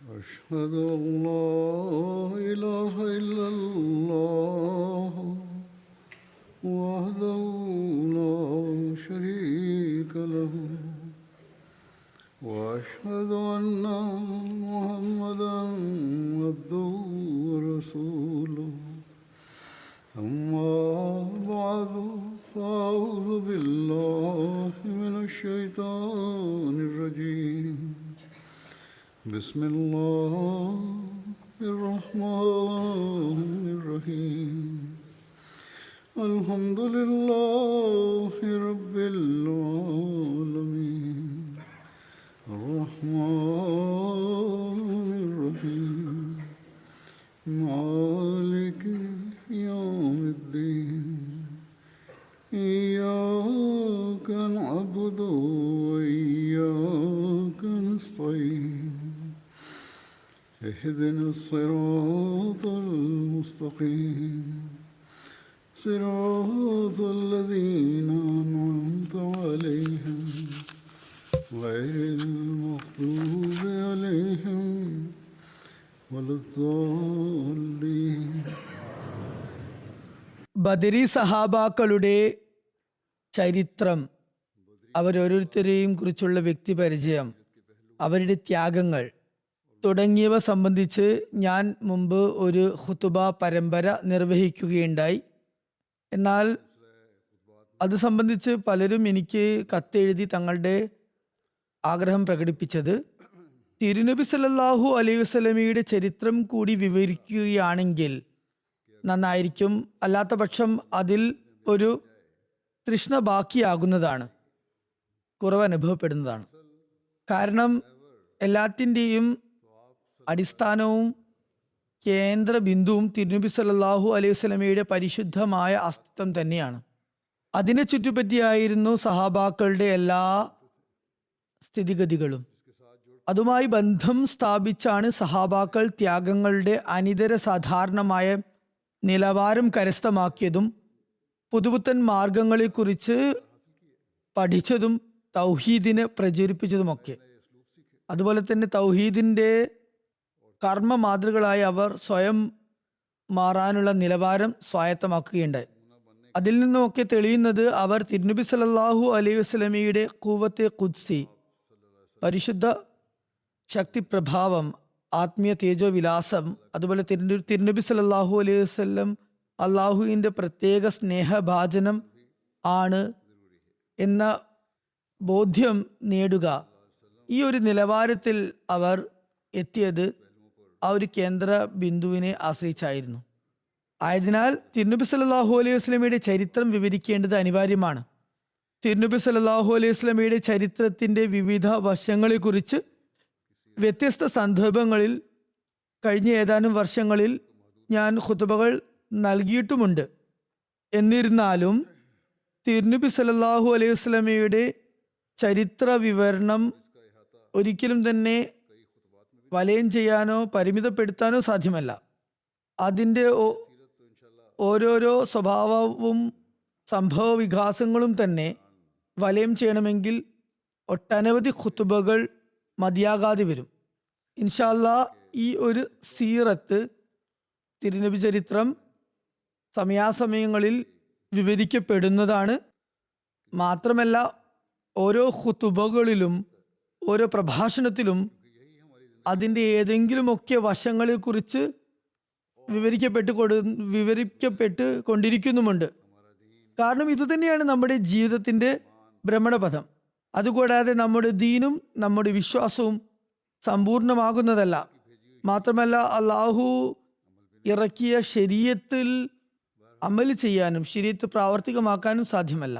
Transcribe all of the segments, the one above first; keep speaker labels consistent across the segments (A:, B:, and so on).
A: أشهد أن لا إله إلا الله وحده لا شريك له وأشهد أن محمدا عبده ورسوله أما بعد فأعوذ بالله من الشيطان الرجيم بسم الله الرحمن الرحيم الحمد لله رب العالمين الرحمن الرحيم مالك يوم الدين إياك نعبد وإياك نستعين اهدنا الصراط المستقيم صراط الذين أنعمت عليهم غير المغضوب عليهم ولا الضالين.
B: ബദരി സഹാബാക്കളുടെ ചരിത്രം, അവരോരോരുത്തരെയും കുറിച്ചുള്ള വ്യക്തിപരിചയം, അവരുടെ ത്യാഗങ്ങൾ തുടങ്ങിയവ സംബന്ധിച്ച് ഞാൻ മുമ്പ് ഒരു ഖുതുബ പരമ്പര നിർവഹിക്കുകയുണ്ടായി. എന്നാൽ അത് സംബന്ധിച്ച് പലരും എനിക്ക് കത്തെഴുതി തങ്ങളുടെ ആഗ്രഹം പ്രകടിപ്പിച്ചത് തിരുനബി സല്ലല്ലാഹു അലൈഹി വസല്ലമയുടെ ചരിത്രം കൂടി വിവരിക്കുകയാണെങ്കിൽ നന്നായിരിക്കും. അല്ലാത്ത പക്ഷം അതിൽ ഒരു തൃഷ്ണ ബാക്കിയാകുന്നതാണ്, കുറവ് അനുഭവപ്പെടുന്നതാണ്. കാരണം എല്ലാത്തിൻ്റെയും അടിസ്ഥാനവും കേന്ദ്ര ബിന്ദുവും തിരുനബി സല്ലല്ലാഹു അലൈഹി വസല്ലമയുടെ പരിശുദ്ധമായ അസ്തിത്വം തന്നെയാണ്. അതിനെ ചുറ്റുപറ്റിയായിരുന്നു സഹാബാക്കളുടെ എല്ലാ സ്ഥിതിഗതികളും. അതുമായി ബന്ധം സ്ഥാപിച്ചാണ് സഹാബാക്കൾ ത്യാഗങ്ങളുടെ അനിതര സാധാരണമായ നിലവാരം കരസ്ഥമാക്കിയതും പുതുപുത്തൻ മാർഗങ്ങളെക്കുറിച്ച് പഠിച്ചതും തൗഹീദിനെ പ്രചരിപ്പിച്ചതുമൊക്കെ. അതുപോലെ തന്നെ തൗഹീദിൻ്റെ കർമ്മ മാതൃകളായി അവർ സ്വയം മാറാനുള്ള നിലവാരം സ്വായത്തമാക്കുകയുണ്ടായി. അതിൽ നിന്നുമൊക്കെ തെളിയുന്നത് അവർ തിരുനബി സല്ലല്ലാഹു അലൈഹി വസല്ലമയുടെ ഖുവത്തെ ഖുദ്സി, പരിശുദ്ധ ശക്തി പ്രഭാവം, ആത്മീയ തേജോ വിലാസം, അതുപോലെ തിരുനബി സല്ലല്ലാഹു അലൈഹി വസല്ലം അള്ളാഹുവിൻ്റെ പ്രത്യേക സ്നേഹഭാജനം ആണ് എന്ന ബോധ്യം നേടുക. ഈ ഒരു നിലവാരത്തിൽ അവർ എത്തിയത് ആ ഒരു കേന്ദ്ര ബിന്ദുവിനെ ആശ്രയിച്ചായിരുന്നു. ആയതിനാൽ തിരുനബി സല്ലല്ലാഹു അലൈഹി വസല്ലമയുടെ ചരിത്രം വിവരിക്കേണ്ടത് അനിവാര്യമാണ്. തിരുനബി സല്ലല്ലാഹു അലൈഹി വസല്ലമയുടെ ചരിത്രത്തിൻ്റെ വിവിധ വശങ്ങളെക്കുറിച്ച് വ്യത്യസ്ത സന്ദർഭങ്ങളിൽ കഴിഞ്ഞ ഏതാനും വർഷങ്ങളിൽ ഞാൻ ഖുതുബകൾ നൽകിയിട്ടുമുണ്ട്. എന്നിരുന്നാലും തിരുനബി സല്ലല്ലാഹു അലൈഹി വസല്ലമയുടെ ചരിത്ര വിവരണം ഒരിക്കലും തന്നെ വലയം ചെയ്യാനോ പരിമിതപ്പെടുത്താനോ സാധ്യമല്ല. അതിൻ്റെ ഓരോരോ സ്വഭാവവും സംഭവ വികാസങ്ങളും തന്നെ വലയം ചെയ്യണമെങ്കിൽ ഒട്ടനവധി ഖുതുബകൾ മതിയാകാതെ വരും. ഇൻഷാ അല്ലാഹ് ഈ ഒരു സീറത്ത്, തിരുനബി ചരിത്രം സമയാസമയങ്ങളിൽ വിവരിക്കപ്പെടുന്നതാണ്. മാത്രമല്ല ഓരോ ഖുതുബകളിലും ഓരോ പ്രഭാഷണത്തിലും അതിൻ്റെ ഏതെങ്കിലുമൊക്കെ വശങ്ങളെക്കുറിച്ച് വിവരിക്കപ്പെട്ട് കൊണ്ടിരിക്കുന്നുമുണ്ട്. കാരണം ഇതുതന്നെയാണ് നമ്മുടെ ജീവിതത്തിൻ്റെ ഭ്രമണപഥം. അതുകൂടാതെ നമ്മുടെ ദീനും നമ്മുടെ വിശ്വാസവും സമ്പൂർണ്ണമാകുന്നതല്ല. മാത്രമല്ല അള്ളാഹു ഇറക്കിയ ശരീഅത്തിൽ അമൽ ചെയ്യാനും ശരീഅത്ത് പ്രാവർത്തികമാക്കാനും സാധ്യമല്ല.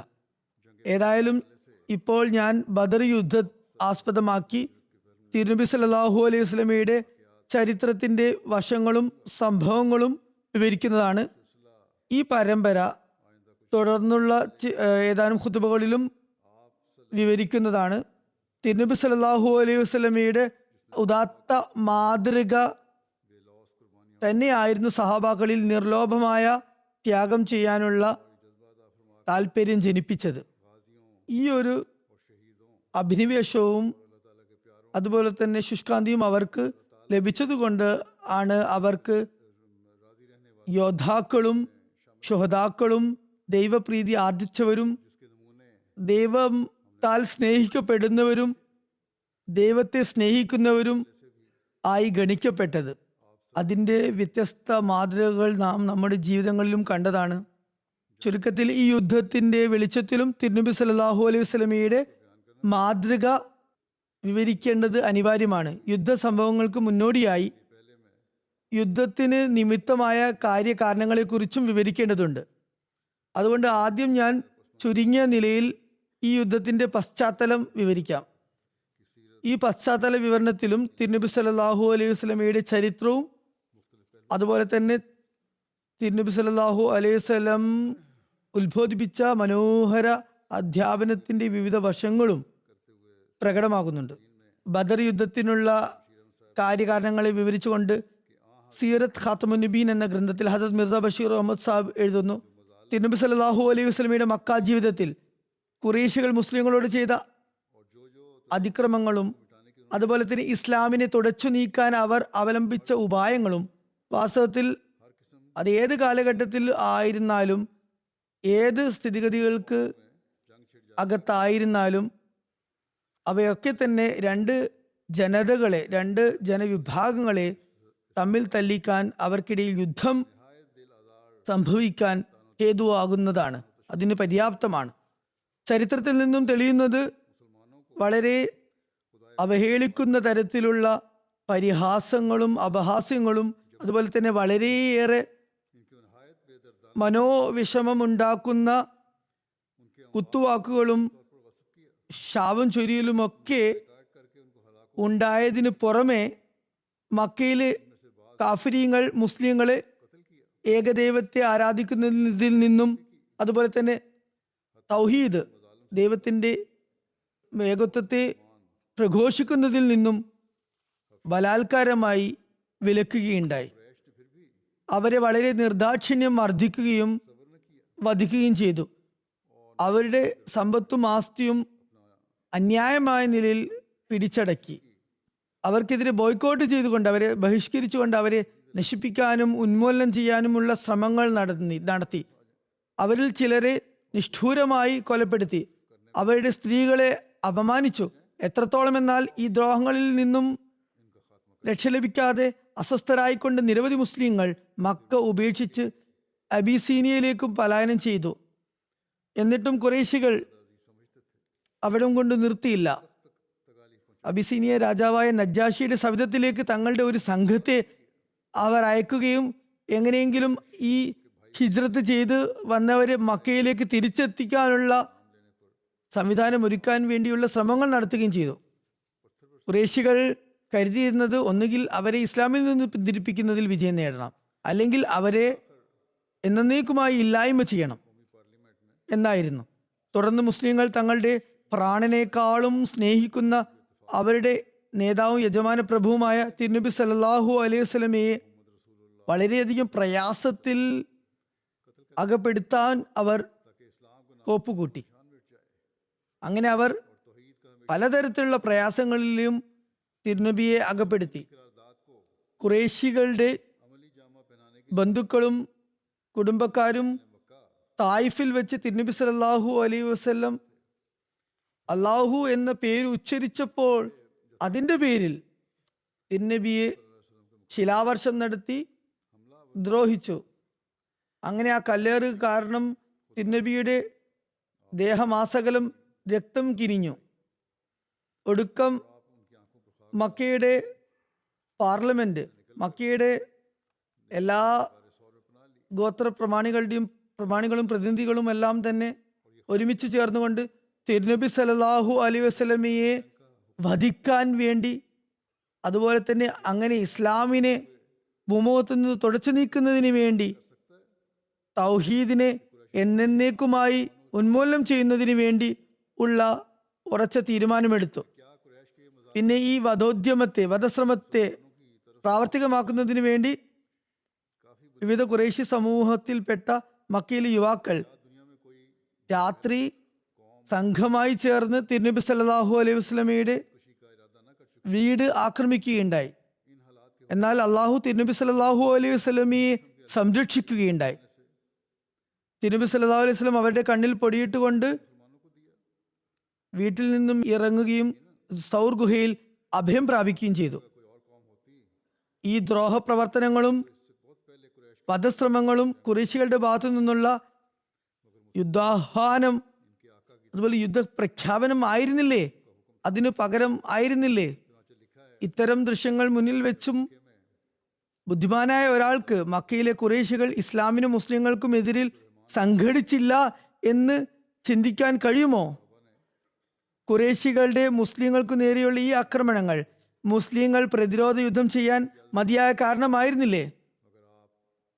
B: ഏതായാലും ഇപ്പോൾ ഞാൻ ബദർ യുദ്ധം ആസ്പദമാക്കി തിരുനബി സല്ലല്ലാഹു അലൈഹി വസല്ലമയുടെ ചരിത്രത്തിൻ്റെ വശങ്ങളും സംഭവങ്ങളും വിവരിക്കുന്നതാണ്. ഈ പരമ്പര തുടർന്നുള്ള ഏതാനും ഖുതുബകളിലും വിവരിക്കുന്നതാണ്. തിരുനബി സല്ലല്ലാഹു അലൈഹി വസല്ലമയുടെ ഉദാത്ത മാതൃക തന്നെയായിരുന്നു സഹാബാക്കളിൽ നിർലോഭമായ ത്യാഗം ചെയ്യാനുള്ള താല്പര്യം ജനിപ്പിച്ചത്. ഈ ഒരു അഭിനിവേശവും അതുപോലെ തന്നെ ശുഷ്കാന്തിയും അവർക്ക് ലഭിച്ചതുകൊണ്ട് ആണ് അവർക്ക് യോദ്ധാക്കളും ശുഹദാക്കളും ദൈവപ്രീതി ആർജിച്ചവരും ദൈവത്താൽ സ്നേഹിക്കപ്പെടുന്നവരും ദൈവത്തെ സ്നേഹിക്കുന്നവരും ആയി ഗണിക്കപ്പെട്ടത്. അതിൻ്റെ വ്യത്യസ്ത മാതൃകകൾ നാം നമ്മുടെ ജീവിതങ്ങളിലും കണ്ടതാണ്. ചുരുക്കത്തിൽ ഈ യുദ്ധത്തിൻ്റെ വെളിച്ചത്തിലും തിരുനബി സല്ലല്ലാഹു അലൈഹി വസല്ലമയുടെ മാതൃക വിവരിക്കേണ്ടത് അനിവാര്യമാണ്. യുദ്ധ സംഭവങ്ങൾക്ക് മുന്നോടിയായി യുദ്ധത്തിന് നിമിത്തമായ കാര്യകാരണങ്ങളെക്കുറിച്ചും വിവരിക്കേണ്ടതുണ്ട്. അതുകൊണ്ട് ആദ്യം ഞാൻ ചുരുങ്ങിയ നിലയിൽ ഈ യുദ്ധത്തിൻ്റെ പശ്ചാത്തലം വിവരിക്കാം. ഈ പശ്ചാത്തല വിവരണത്തിലും തിരുനബി സല്ലല്ലാഹു അലൈഹി വസല്ലമയുടെ ചരിത്രവും അതുപോലെ തന്നെ തിരുനബി സല്ലല്ലാഹു അലൈഹി വസല്ലം ഉത്ബോധിപ്പിച്ച മനോഹര അധ്യാപനത്തിൻ്റെ വിവിധ വശങ്ങളും പ്രകടമാകുന്നുണ്ട്. ബദർ യുദ്ധത്തിനുള്ള കാര്യകാരണങ്ങളെ വിവരിച്ചുകൊണ്ട് സീറത്ത് ഖാത്തമുൻ നബീൻ എന്ന ഗ്രന്ഥത്തിൽ ഹസരത് മിർസ ബഷീർ അഹമ്മദ് സാഹിബ് എഴുതുന്നു, തിരുനബി സല്ലല്ലാഹു അലൈഹി വസല്ലമയുടെ മക്ക ജീവിതത്തിൽ ഖുറൈശികൾ മുസ്ലിങ്ങളോട് ചെയ്ത അതിക്രമങ്ങളും അതുപോലെ തന്നെ ഇസ്ലാമിനെ തുടച്ചു നീക്കാൻ അവർ അവലംബിച്ച ഉപായങ്ങളും വാസ്തവത്തിൽ അത് ഏത് കാലഘട്ടത്തിൽ ആയിരുന്നാലും ഏത് സ്ഥിതിഗതികൾക്ക് അകത്തായിരുന്നാലും അവയൊക്കെ തന്നെ രണ്ട് ജനതകളെ, രണ്ട് ജനവിഭാഗങ്ങളെ തമ്മിൽ തല്ലിക്കാൻ, അവർക്കിടയിൽ യുദ്ധം സംഭവിക്കാൻ ഹേതുവാകുന്നതാണ്. അതിന് പര്യാപ്തമാണ്. ചരിത്രത്തിൽ നിന്നും തെളിയുന്നത് വളരെ അവഹേളിക്കുന്ന തരത്തിലുള്ള പരിഹാസങ്ങളും അപഹാസ്യങ്ങളും അതുപോലെ തന്നെ വളരെയേറെ മനോവിഷമമുണ്ടാക്കുന്ന കുത്തുവാക്കുകളും ശാപം ചൊരിയലുമൊക്കെ ഉണ്ടായതിനു പുറമെ മക്കയിലെ കാഫിരീങ്ങൾ മുസ്ലിങ്ങളെ ഏകദൈവത്തെ ആരാധിക്കുന്നതിൽ നിന്നും അതുപോലെ തന്നെ തൗഹീദ് ദൈവത്തിൻ്റെ ഏകത്വത്തെ പ്രഘോഷിക്കുന്നതിൽ നിന്നും ബലാത്കാരമായി വിലക്കുകയുണ്ടായി. അവരെ വളരെ നിർദാക്ഷിണ്യം മർദ്ദിക്കുകയും വധിക്കുകയും ചെയ്തു. അവരുടെ സമ്പത്തും ആസ്തിയും അന്യായമായ നിലയിൽ പിടിച്ചടക്കി. അവർക്കെതിരെ ബോയ്ക്കോട്ട് ചെയ്തുകൊണ്ട്, അവരെ ബഹിഷ്കരിച്ചുകൊണ്ട് അവരെ നശിപ്പിക്കാനും ഉന്മൂലനം ചെയ്യാനുമുള്ള ശ്രമങ്ങൾ നടത്തി. അവരിൽ ചിലരെ നിഷ്ഠൂരമായി കൊലപ്പെടുത്തി. അവരുടെ സ്ത്രീകളെ അപമാനിച്ചു. എത്രത്തോളം എന്നാൽ ഈ ദ്രോഹങ്ങളിൽ നിന്നും രക്ഷ ലഭിക്കാതെ അസ്വസ്ഥരായിക്കൊണ്ട് നിരവധി മുസ്ലിങ്ങൾ മക്ക ഉപേക്ഷിച്ച് അബീസീനിയയിലേക്കും പലായനം ചെയ്തു. എന്നിട്ടും ഖുറൈശികൾ അവിടം കൊണ്ട് നിർത്തിയില്ല. അബിസീനിയ രാജാവായ നജ്ജാഷിയുടെ സവിധത്തിലേക്ക് തങ്ങളുടെ ഒരു സംഘത്തെ അവർ അയക്കുകയും എങ്ങനെയെങ്കിലും ഈ ഹിജ്റത്ത് ചെയ്ത് വന്നവരെ മക്കയിലേക്ക് തിരിച്ചെത്തിക്കാനുള്ള സംവിധാനം ഒരുക്കാൻ വേണ്ടിയുള്ള ശ്രമങ്ങൾ നടത്തുകയും ചെയ്തു. ഖുറൈശികൾ കരുതിയിരുന്നത് ഒന്നുകിൽ അവരെ ഇസ്ലാമിൽ നിന്ന് പിന്തിരിപ്പിക്കുന്നതിൽ വിജയം നേടണം, അല്ലെങ്കിൽ അവരെ എന്നേക്കുമായി ഇല്ലായ്മ ചെയ്യണം എന്നായിരുന്നു. തുടർന്ന് മുസ്ലിങ്ങൾ തങ്ങളുടെ പ്രാണനേക്കാളും സ്നേഹിക്കുന്ന അവരുടെ നേതാവും യജമാന പ്രഭുവുമായ തിരുനബി സല്ലല്ലാഹു അലൈഹി വസല്ലമയെ വളരെയധികം പ്രയാസത്തിൽ അകപ്പെടുത്താൻ അവർ കോപ്പുകൂട്ടി. അങ്ങനെ അവർ പലതരത്തിലുള്ള പ്രയാസങ്ങളിലും തിരുനബിയെ അകപ്പെടുത്തി. ഖുറൈശികളുടെ ബന്ധുക്കളും കുടുംബക്കാരും തായിഫിൽ വെച്ച് തിരുനബി സല്ലല്ലാഹു അലൈഹി വസല്ലം അള്ളാഹു എന്ന പേര് ഉച്ചരിച്ചപ്പോൾ അതിൻ്റെ പേരിൽ തിരുനബിയെ ശിലാവർഷം നടത്തി ദ്രോഹിച്ചു. അങ്ങനെ ആ കല്ലേറ് കാരണം തിരുനബിയുടെ ദേഹമാസകലം രക്തം കിനിഞ്ഞു. ഒടുക്കം മക്കയുടെ പാർലമെന്റ്, മക്കയുടെ എല്ലാ ഗോത്ര പ്രമാണികളും പ്രതിനിധികളും എല്ലാം തന്നെ ഒരുമിച്ച് ചേർന്നുകൊണ്ട് തിരുനബി സല്ലല്ലാഹു അലൈഹി വസല്ലമയെ വധിക്കാൻ വേണ്ടി, അതുപോലെ തന്നെ അങ്ങനെ ഇസ്ലാമിനെ ഭൂമുഖത്തു നിന്ന് തുടച്ചു നീക്കുന്നതിന് വേണ്ടി, തൗഹീദിനെ എന്നേക്കുമായി ഉന്മൂലനം ചെയ്യുന്നതിന് വേണ്ടി ഉള്ള ഉറച്ച തീരുമാനമെടുത്തു. പിന്നെ ഈ വധശ്രമത്തെ പ്രാവർത്തികമാക്കുന്നതിന് വേണ്ടി വിവിധ ഖുറൈശി സമൂഹത്തിൽപ്പെട്ട മക്കയിലെ യുവാക്കൾ രാത്രി സംഘമായി ചേർന്ന് തിരുനബി സല്ലല്ലാഹു അലൈഹി വസല്ലമയുടെ വീട് ആക്രമിക്കുകയുണ്ടായി. എന്നാൽ അള്ളാഹു തിരുനബി സല്ലല്ലാഹു അലൈഹി വസല്ലമയെ സംരക്ഷിക്കുകയുണ്ടായി. തിരുനബി സല്ലല്ലാഹു അലൈഹി വസല്ലം അവരുടെ കണ്ണിൽ പൊടിയിട്ടുകൊണ്ട് വീട്ടിൽ നിന്നും ഇറങ്ങുകയും സൗർ ഗുഹയിൽ അഭയം പ്രാപിക്കുകയും ചെയ്തു. ഈ ദ്രോഹപ്രവർത്തനങ്ങളും വധശ്രമങ്ങളും ഖുറൈശികളുടെ ഭാഗത്തു നിന്നുള്ള യുദ്ധാഹ്വാനം, അതുപോലെ യുദ്ധ പ്രഖ്യാപനം ആയിരുന്നില്ലേ, അതിനു പകരം ആയിരുന്നില്ലേ? ഇത്തരം ദൃശ്യങ്ങൾ മുന്നിൽ വെച്ചും ബുദ്ധിമാനായ ഒരാൾക്ക് മക്കയിലെ ഖുറൈശികൾ ഇസ്ലാമിനും മുസ്ലിങ്ങൾക്കും എതിരിൽ സംഘടിച്ചില്ല എന്ന് ചിന്തിക്കാൻ കഴിയുമോ? ഖുറൈശികളുടെ മുസ്ലിങ്ങൾക്ക് നേരെയുള്ള ഈ ആക്രമണങ്ങൾ മുസ്ലിങ്ങൾ പ്രതിരോധ യുദ്ധം ചെയ്യാൻ മതിയായ കാരണമായിരുന്നില്ലേ?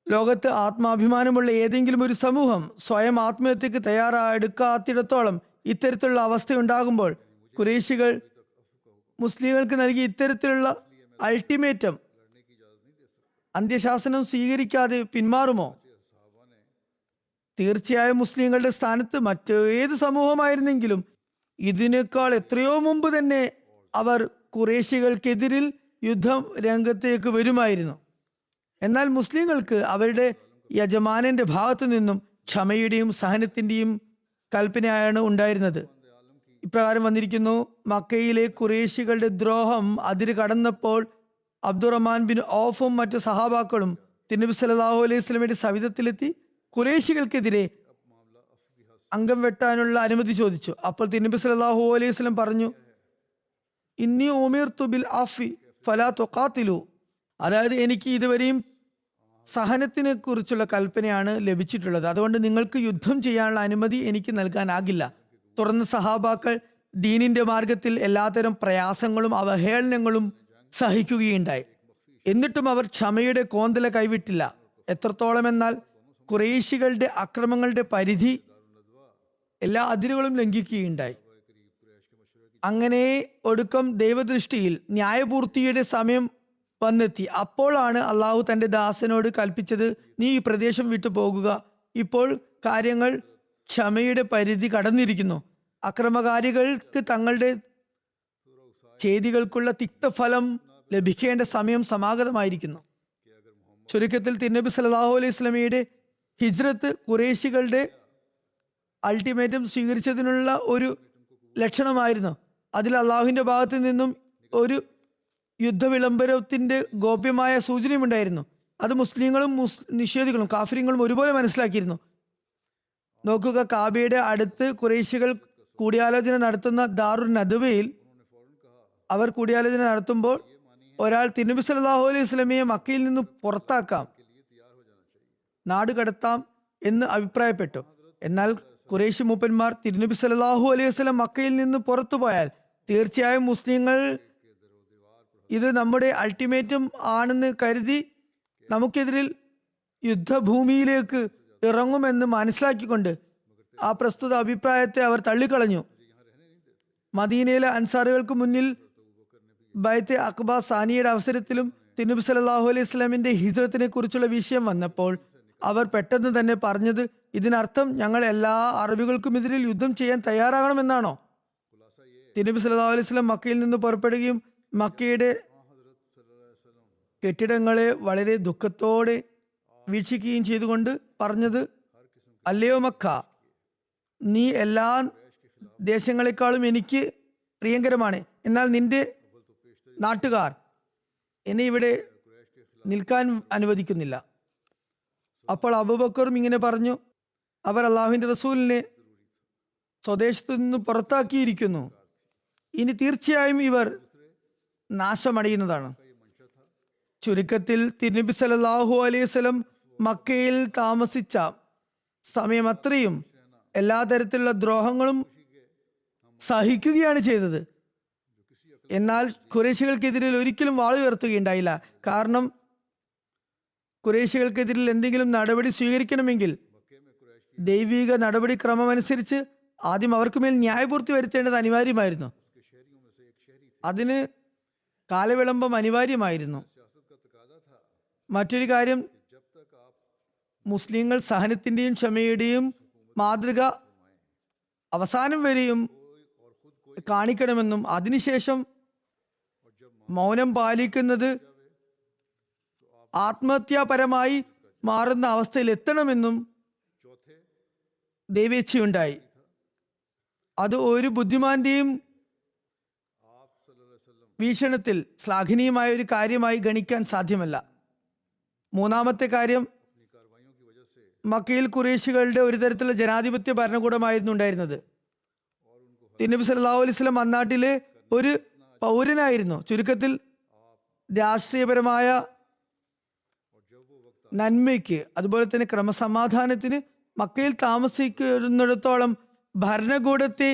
B: ലോകത്ത് ആത്മാഭിമാനമുള്ള ഏതെങ്കിലും ഒരു സമൂഹം സ്വയം ആത്മഹത്യക്ക് തയ്യാറെടുക്കാത്തിടത്തോളം ഇത്തരത്തിലുള്ള അവസ്ഥയുണ്ടാകുമ്പോൾ ഖുറൈശികൾ മുസ്ലിങ്ങൾക്ക് നൽകിയ ഇത്തരത്തിലുള്ള അൾട്ടിമേറ്റം, അന്ത്യശാസനം സ്വീകരിക്കാതെ പിന്മാറുമോ? തീർച്ചയായും മുസ്ലിങ്ങളുടെ സ്ഥാനത്ത് മറ്റേത് സമൂഹമായിരുന്നെങ്കിലും ഇതിനേക്കാൾ എത്രയോ മുമ്പ് തന്നെ അവർ ഖുറൈശികൾക്കെതിരിൽ യുദ്ധം രംഗത്തേക്ക് വരുമായിരുന്നു. എന്നാൽ മുസ്ലിങ്ങൾക്ക് അവരുടെ യജമാനന്റെ ഭാഗത്തു നിന്നും ക്ഷമയുടെയും സഹനത്തിന്റെയും കൽപ്പനയാണ് ഉണ്ടായിരുന്നത്. ഇപ്രകാരം വന്നിരിക്കുന്നു: മക്കയിലെ ഖുറൈശികളുടെ ദ്രോഹം അതിര് കടന്നപ്പോൾ അബ്ദുറഹ്മാൻ ബിൻ ഔഫും മറ്റു സഹാബാക്കളും തിരുനബി സല്ലല്ലാഹു അലൈഹി വസല്ലമയുടെ സവിധത്തിലെത്തി ഖുറൈശികൾക്കെതിരെ അംഗം വെട്ടാനുള്ള അനുമതി ചോദിച്ചു. അപ്പോൾ തിരുനബി സല്ലല്ലാഹു അലൈഹി വസല്ലം പറഞ്ഞു, ഇന്നി ഉമിർതു ബിൽ അഫി ഫലാ തുഖാതിലു. അതായത്, എനിക്ക് ഇതുവരെയും സഹനത്തിനെ കുറിച്ചുള്ള കൽപ്പനയാണ് ലഭിച്ചിട്ടുള്ളത്, അതുകൊണ്ട് നിങ്ങൾക്ക് യുദ്ധം ചെയ്യാനുള്ള അനുമതി എനിക്ക് നൽകാനാകില്ല. തുറന്ന സഹാബാക്കൾ ദീനിന്റെ മാർഗത്തിൽ എല്ലാത്തരം പ്രയാസങ്ങളും അവഹേളനങ്ങളും സഹിക്കുകയുണ്ടായി. എന്നിട്ടും അവർ ക്ഷമയുടെ കോന്തല കൈവിട്ടില്ല. എത്രത്തോളം എന്നാൽ ഖുറൈശികളുടെ അക്രമങ്ങളുടെ പരിധി, എല്ലാ അതിരുകളും ലംഘിക്കുകയുണ്ടായി. അങ്ങനെ ഒടുക്കം ദൈവദൃഷ്ടിയിൽ ന്യായപൂർത്തിയുടെ സമയം വന്നെത്തി. അപ്പോഴാണ് അള്ളാഹു തന്റെ ദാസനോട് കൽപ്പിച്ചത്, നീ ഈ പ്രദേശം വിട്ടു പോകുക. ഇപ്പോൾ കാര്യങ്ങൾ ക്ഷമയുടെ പരിധി കടന്നിരിക്കുന്നു. അക്രമകാരികൾക്ക് തങ്ങളുടെ ചെയ്തികൾക്കുള്ള തിക്തഫലം ലഭിക്കേണ്ട സമയം സമാഗതമായിരിക്കുന്നു. ചുരുക്കത്തിൽ തിരുനബി സല്ലല്ലാഹു അലൈഹി വസല്ലമയുടെ ഹിജ്റത്ത് ഖുറൈശികളുടെ അൾട്ടിമേറ്റം സ്വീകരിച്ചതിനുള്ള ഒരു ലക്ഷണമായിരുന്നു. അതിൽ അള്ളാഹുവിന്റെ ഭാഗത്ത് നിന്നും ഒരു യുദ്ധവിളംബരത്തിന്റെ ഗോപ്യമായ സൂചനയുണ്ടായിരുന്നു. അത് മുസ്ലിങ്ങളും നിഷേധികളും കാഫിര്യങ്ങളും ഒരുപോലെ മനസ്സിലാക്കിയിരുന്നു. നോക്കുക, കാബയുടെ അടുത്ത് ഖുറൈശികൾ കൂടിയാലോചന നടത്തുന്ന ദാറുൻ നദ്വയിൽ അവർ കൂടിയാലോചന നടത്തുമ്പോൾ ഒരാൾ തിരുനബി സല്ലല്ലാഹു അലൈഹി വസല്ലമയെ മക്കയിൽ നിന്ന് പുറത്താക്കാം, നാട് കടത്താം എന്ന് അഭിപ്രായപ്പെട്ടു. എന്നാൽ ഖുറൈശി മൂപ്പന്മാർ തിരുനബി സല്ലല്ലാഹു അലൈഹി വസല്ലം മക്കയിൽ നിന്ന് പുറത്തു പോയാൽ തീർച്ചയായും മുസ്ലിങ്ങൾ ഇത് നമ്മുടെ അൾട്ടിമേറ്റം ആണെന്ന് കരുതി നമുക്കെതിരിൽ യുദ്ധഭൂമിയിലേക്ക് ഇറങ്ങുമെന്ന് മനസ്സിലാക്കിക്കൊണ്ട് ആ പ്രസ്തുത അഭിപ്രായത്തെ അവർ തള്ളിക്കളഞ്ഞു. മദീനയിലെ അൻസാറുകൾക്ക് മുന്നിൽ ബൈത്തെ അഖബ സാനിയുടെ അവസരത്തിലും തിരുനബി സല്ലല്ലാഹു അലൈഹി വസല്ലമിന്റെ ഹിജ്റത്തിനെ കുറിച്ചുള്ള വിഷയം വന്നപ്പോൾ അവർ പെട്ടെന്ന് തന്നെ പറഞ്ഞത്, ഇതിനർത്ഥം ഞങ്ങൾ എല്ലാ അറബികൾക്കുമെതിരിൽ യുദ്ധം ചെയ്യാൻ തയ്യാറാകണമെന്നാണോ? തിരുനബി സല്ലല്ലാഹു അലൈഹി വസല്ലം മക്കയിൽ നിന്ന് പുറപ്പെടുകയും മക്കയുടെ കെട്ടിടങ്ങളെ വളരെ ദുഃഖത്തോടെ വീക്ഷിക്കുകയും ചെയ്തുകൊണ്ട് പറഞ്ഞത്, അല്ലയോ മക്ക, നീ എല്ലാ ദേശങ്ങളെക്കാളും എനിക്ക് പ്രിയങ്കരമാണ്. എന്നാൽ നിന്റെ നാട്ടുകാർ എന്നെ ഇവിടെ നിൽക്കാൻ അനുവദിക്കുന്നില്ല. അപ്പോൾ അബൂബക്കറും ഇങ്ങനെ പറഞ്ഞു, അവർ അള്ളാഹുവിന്റെ റസൂലിനെ സ്വദേശത്തു നിന്ന് പുറത്താക്കിയിരിക്കുന്നു. ഇനി തീർച്ചയായും ഇവർ നാശമടയുന്നതാണ്. ചുരുക്കത്തിൽ തിരുനബി സല്ലല്ലാഹു അലൈഹി വസല്ലം മക്കയിൽ താമസിച്ച സമയം അത്രയും എല്ലാ തരത്തിലുള്ള ദ്രോഹങ്ങളും സഹിക്കുകയാണ് ചെയ്തത്. എന്നാൽ ഖുറൈശികൾക്കെതിരിൽ ഒരിക്കലും വാളുയർത്തുകയുണ്ടായില്ല. കാരണം ഖുറൈശികൾക്കെതിരിൽ എന്തെങ്കിലും നടപടി സ്വീകരിക്കണമെങ്കിൽ ദൈവിക നടപടിക്രമമനുസരിച്ച് ആദ്യം അവർക്കുമേൽ ന്യായപൂർത്തി വരുത്തേണ്ടത് അനിവാര്യമായിരുന്നു. അതിന് കാലവിളംബം അനിവാര്യമായിരുന്നു. മറ്റൊരു കാര്യം, മുസ്ലിങ്ങൾ സഹനത്തിന്റെയും ക്ഷമയുടെയും മാതൃക അവസാനം വരെയും കാണിക്കണമെന്നും അതിനുശേഷം മൗനം പാലിക്കുന്നത് ആത്മഹത്യാപരമായി മാറുന്ന അവസ്ഥയിൽ എത്തണമെന്നും ദൈവേച്ഛയുണ്ടായി. അത് ഒരു ബുദ്ധിമാന്റെയും വീക്ഷണത്തിൽ ശ്ലാഘനീയമായ ഒരു കാര്യമായി ഗണിക്കാൻ സാധ്യമല്ല. മൂന്നാമത്തെ കാര്യം, മക്കയിൽ ഖുറൈശികളുടെ ഒരു തരത്തിലുള്ള ജനാധിപത്യ ഭരണകൂടമായിരുന്നു ഉണ്ടായിരുന്നത്. തിരുനബി സല്ലല്ലാഹു അലൈഹി വസല്ലം അന്നാട്ടിലെ ഒരു പൗരനായിരുന്നു. ചുരുക്കത്തിൽ രാഷ്ട്രീയപരമായ നന്മയ്ക്ക് അതുപോലെ തന്നെ ക്രമസമാധാനത്തിന് മക്കയിൽ താമസിക്കുന്നിടത്തോളം ഭരണകൂടത്തെ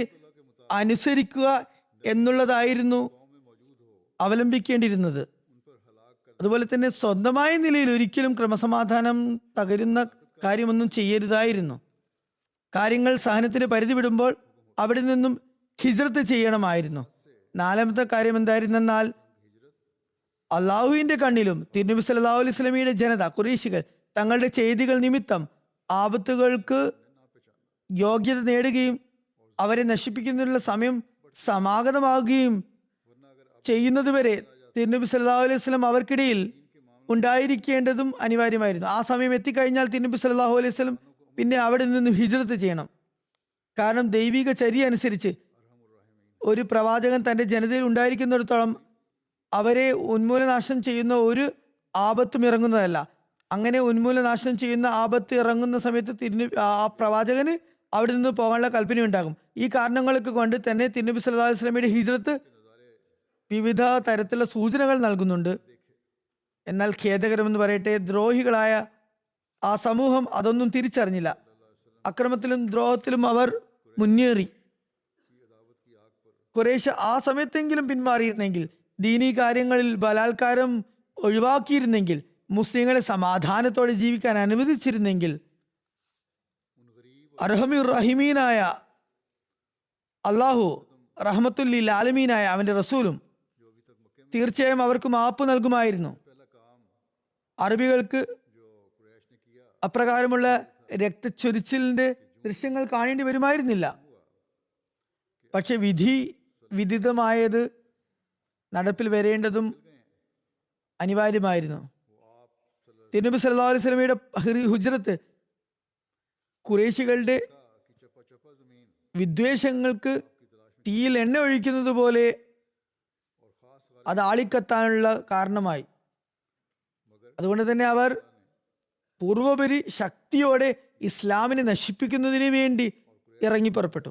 B: അനുസരിക്കുക എന്നുള്ളതായിരുന്നു അവലംബിക്കേണ്ടിയിരുന്നത്. അതുപോലെ തന്നെ സ്വന്തമായ നിലയിൽ ഒരിക്കലും ക്രമസമാധാനം തകരുന്ന കാര്യമൊന്നും ചെയ്യരുതായിരുന്നു. കാര്യങ്ങൾ സഹനത്തിന് പരിധി വിടുമ്പോൾ അവിടെ നിന്നും ഹിജ്റത്ത് ചെയ്യണമായിരുന്നു. നാലാമത്തെ കാര്യം എന്തായിരുന്നെന്നാൽ, അള്ളാഹുവിന്റെ കണ്ണിലും തിരുനബി സല്ലല്ലാഹു അലൈഹി വസല്ലമയുടെ ജനത ഖുറൈശികൾ തങ്ങളുടെ ചെയ്തികൾ നിമിത്തം ആപത്തുകൾക്ക് യോഗ്യത നേടുകയും അവരെ നശിപ്പിക്കുന്നതിനുള്ള സമയം സമാഗതമാകുകയും ചെയ്യുന്നതുവരെ തിരുനബി സല്ലല്ലാഹു അലൈഹി വസല്ലം അവർക്കിടയിൽ ഉണ്ടായിരിക്കേണ്ടതും അനിവാര്യമായിരുന്നു. ആ സമയം എത്തിക്കഴിഞ്ഞാൽ തിരുനബി സല്ലല്ലാഹു അലൈഹി വസല്ലം പിന്നെ അവിടെ നിന്ന് ഹിജ്റത്ത് ചെയ്യണം. കാരണം ദൈവിക ചര്യ അനുസരിച്ച് ഒരു പ്രവാചകൻ തന്റെ ജനതയിൽ ഉണ്ടായിരിക്കുന്നിടത്തോളം അവരെ ഉന്മൂലനാശം ചെയ്യുന്ന ഒരു ആപത്തും ഇറങ്ങുന്നതല്ല. അങ്ങനെ ഉന്മൂലനാശം ചെയ്യുന്ന ആപത്ത് ഇറങ്ങുന്ന സമയത്ത് ആ പ്രവാചകന് അവിടെ നിന്ന് പോകാനുള്ള കൽപ്പനയുണ്ടാകും. ഈ കാരണങ്ങളൊക്കെ കൊണ്ട് തന്നെ തിരുനബി സല്ലല്ലാഹു അലൈഹി വസല്ലമയുടെ ഹിജ്റത്ത് വിവിധ തരത്തിലുള്ള സൂചനകൾ നൽകുന്നുണ്ട്. എന്നാൽ ഖേദകരമെന്ന് പറയട്ടെ, ദ്രോഹികളായ ആ സമൂഹം അതൊന്നും തിരിച്ചറിഞ്ഞില്ല. അക്രമത്തിലും ദ്രോഹത്തിലും അവർ മുന്നേറി. ഖുറൈശ് ആ സമയത്തെങ്കിലും പിന്മാറിയിരുന്നെങ്കിൽ, ദീനീ കാര്യങ്ങളിൽ ബലാത്കാരം ഒഴിവാക്കിയിരുന്നെങ്കിൽ, മുസ്ലിങ്ങളെ സമാധാനത്തോടെ ജീവിക്കാൻ അനുവദിച്ചിരുന്നെങ്കിൽ, അർഹമുർ റഹീമീനായ അള്ളാഹു റഹ്മത്തുല്ലിൽ ആലമീനായ അവന്റെ റസൂലും തീർച്ചയായും അവർക്ക് മാപ്പ് നൽകുമായിരുന്നു. അറബികൾക്ക് അപ്രകാരമുള്ള രക്തച്ചൊരിച്ചിലിന്റെ ദൃശ്യങ്ങൾ കാണേണ്ടി വരുമായിരുന്നില്ല. പക്ഷെ വിധിതമായത് നടപ്പിൽ വരേണ്ടതും അനിവാര്യമായിരുന്നു. തിരുനബി സല്ലല്ലാഹു അലൈഹി വസല്ലമയുടെ ഹിജ്റത്ത് ഖുറൈശികളുടെ വിദ്വേഷങ്ങൾക്ക് തീയിൽ എണ്ണ ഒഴിക്കുന്നത് പോലെ അത് ആളിക്കത്താനുള്ള കാരണമായി. അതുകൊണ്ട് തന്നെ അവർ പൂർവോപരി ശക്തിയോടെ ഇസ്ലാമിനെ നശിപ്പിക്കുന്നതിന് വേണ്ടി ഇറങ്ങി പുറപ്പെട്ടു.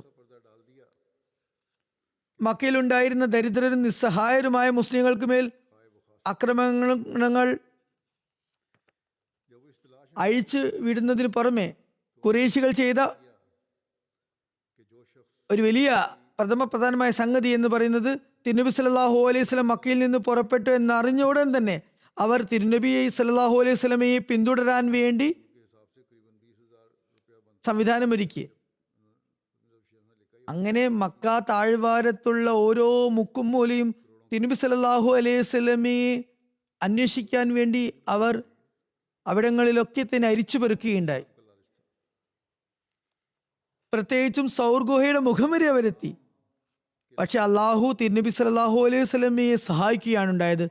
B: മക്കയിലുണ്ടായിരുന്ന ദരിദ്രരും നിസ്സഹായരുമായ മുസ്ലിങ്ങൾക്ക് മേൽ ആക്രമണങ്ങൾ അഴിച്ചു വിടുന്നതിന് പുറമെ ഖുറൈശികൾ ചെയ്ത ഒരു വലിയ പ്രധാനമായ സംഗതി എന്ന് പറയുന്നത്, തിരുനബി സല്ലല്ലാഹു അലൈഹി വസല്ലം മക്കയിൽ നിന്ന് പുറപ്പെട്ടു എന്നറിഞ്ഞ ഉടൻ തന്നെ അവർ തിരുനബി സല്ലല്ലാഹു അലൈഹി വസല്ലമയെ പിന്തുടരാൻ വേണ്ടി സംവിധാനമൊരുക്കി. അങ്ങനെ മക്ക താഴ്വാരത്തുള്ള ഓരോ മുക്കും മൂലയും തിരുനബി സല്ലല്ലാഹു അലൈഹി വസല്ലമയെ അന്വേഷിക്കാൻ വേണ്ടി അവർ അവിടങ്ങളിലൊക്കെ തന്നെ അരിച്ചു പെറുക്കുകയുണ്ടായി. പ്രത്യേകിച്ചും സൗർ ഗുഹയുടെ മുഖം വരെ അവരെത്തി. പക്ഷെ അള്ളാഹു തിരുനബി സല്ലല്ലാഹു അലൈഹി വസല്ലമയെ സഹായിക്കുകയാണ് ഉണ്ടായത്.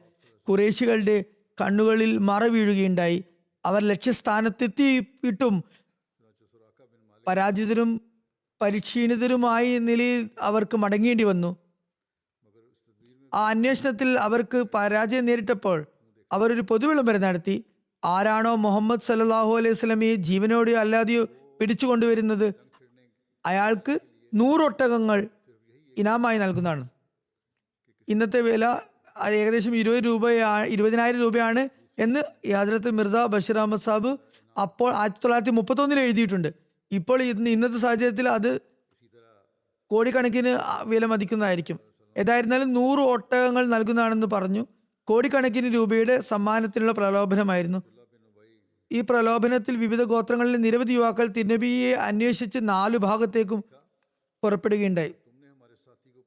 B: ഖുറൈശികളുടെ കണ്ണുകളിൽ മറ വീഴുകയുണ്ടായി. അവർ ലക്ഷ്യസ്ഥാനത്തെത്തിയിട്ടും പരാജിതരും പരിക്ഷീണിതരുമായ നിലയിൽ അവർക്ക് മടങ്ങേണ്ടി വന്നു. ആ അന്വേഷണത്തിൽ അവർക്ക് പരാജയം നേരിട്ടപ്പോൾ അവരൊരു പൊതുവിളംബരം നടത്തി. ആരാണോ മുഹമ്മദ് സല്ലല്ലാഹു അലൈഹി വസല്ലമയെ ജീവനോടെയോ അല്ലാതെയോ പിടിച്ചുകൊണ്ടുവരുന്നത്, അയാൾക്ക് 100 ഒട്ടകങ്ങൾ ഇനാമായി നൽകുന്നതാണ്. ഇന്നത്തെ വില അത് ഏകദേശം 20,000 രൂപയാണ് എന്ന് ഹസ്രത്ത് മിർസ ബഷീർ അഹമ്മദ് സാബ് അപ്പോൾ 1931 എഴുതിയിട്ടുണ്ട്. ഇപ്പോൾ ഇന്നത്തെ സാഹചര്യത്തിൽ അത് കോടിക്കണക്കിന് വില മതിക്കുന്നതായിരിക്കും. ഏതായിരുന്നാലും 100 ഒട്ടകങ്ങൾ നൽകുന്നതാണെന്ന് പറഞ്ഞു. കോടിക്കണക്കിന് രൂപയുടെ സമ്മാനത്തിനുള്ള പ്രലോഭനമായിരുന്നു. ഈ പ്രലോഭനത്തിൽ വിവിധ ഗോത്രങ്ങളിലെ നിരവധി യുവാക്കൾ തിരുനബിയെ അന്വേഷിച്ച് 4 ഭാഗത്തേക്കും പുറപ്പെടുകയുണ്ടായി.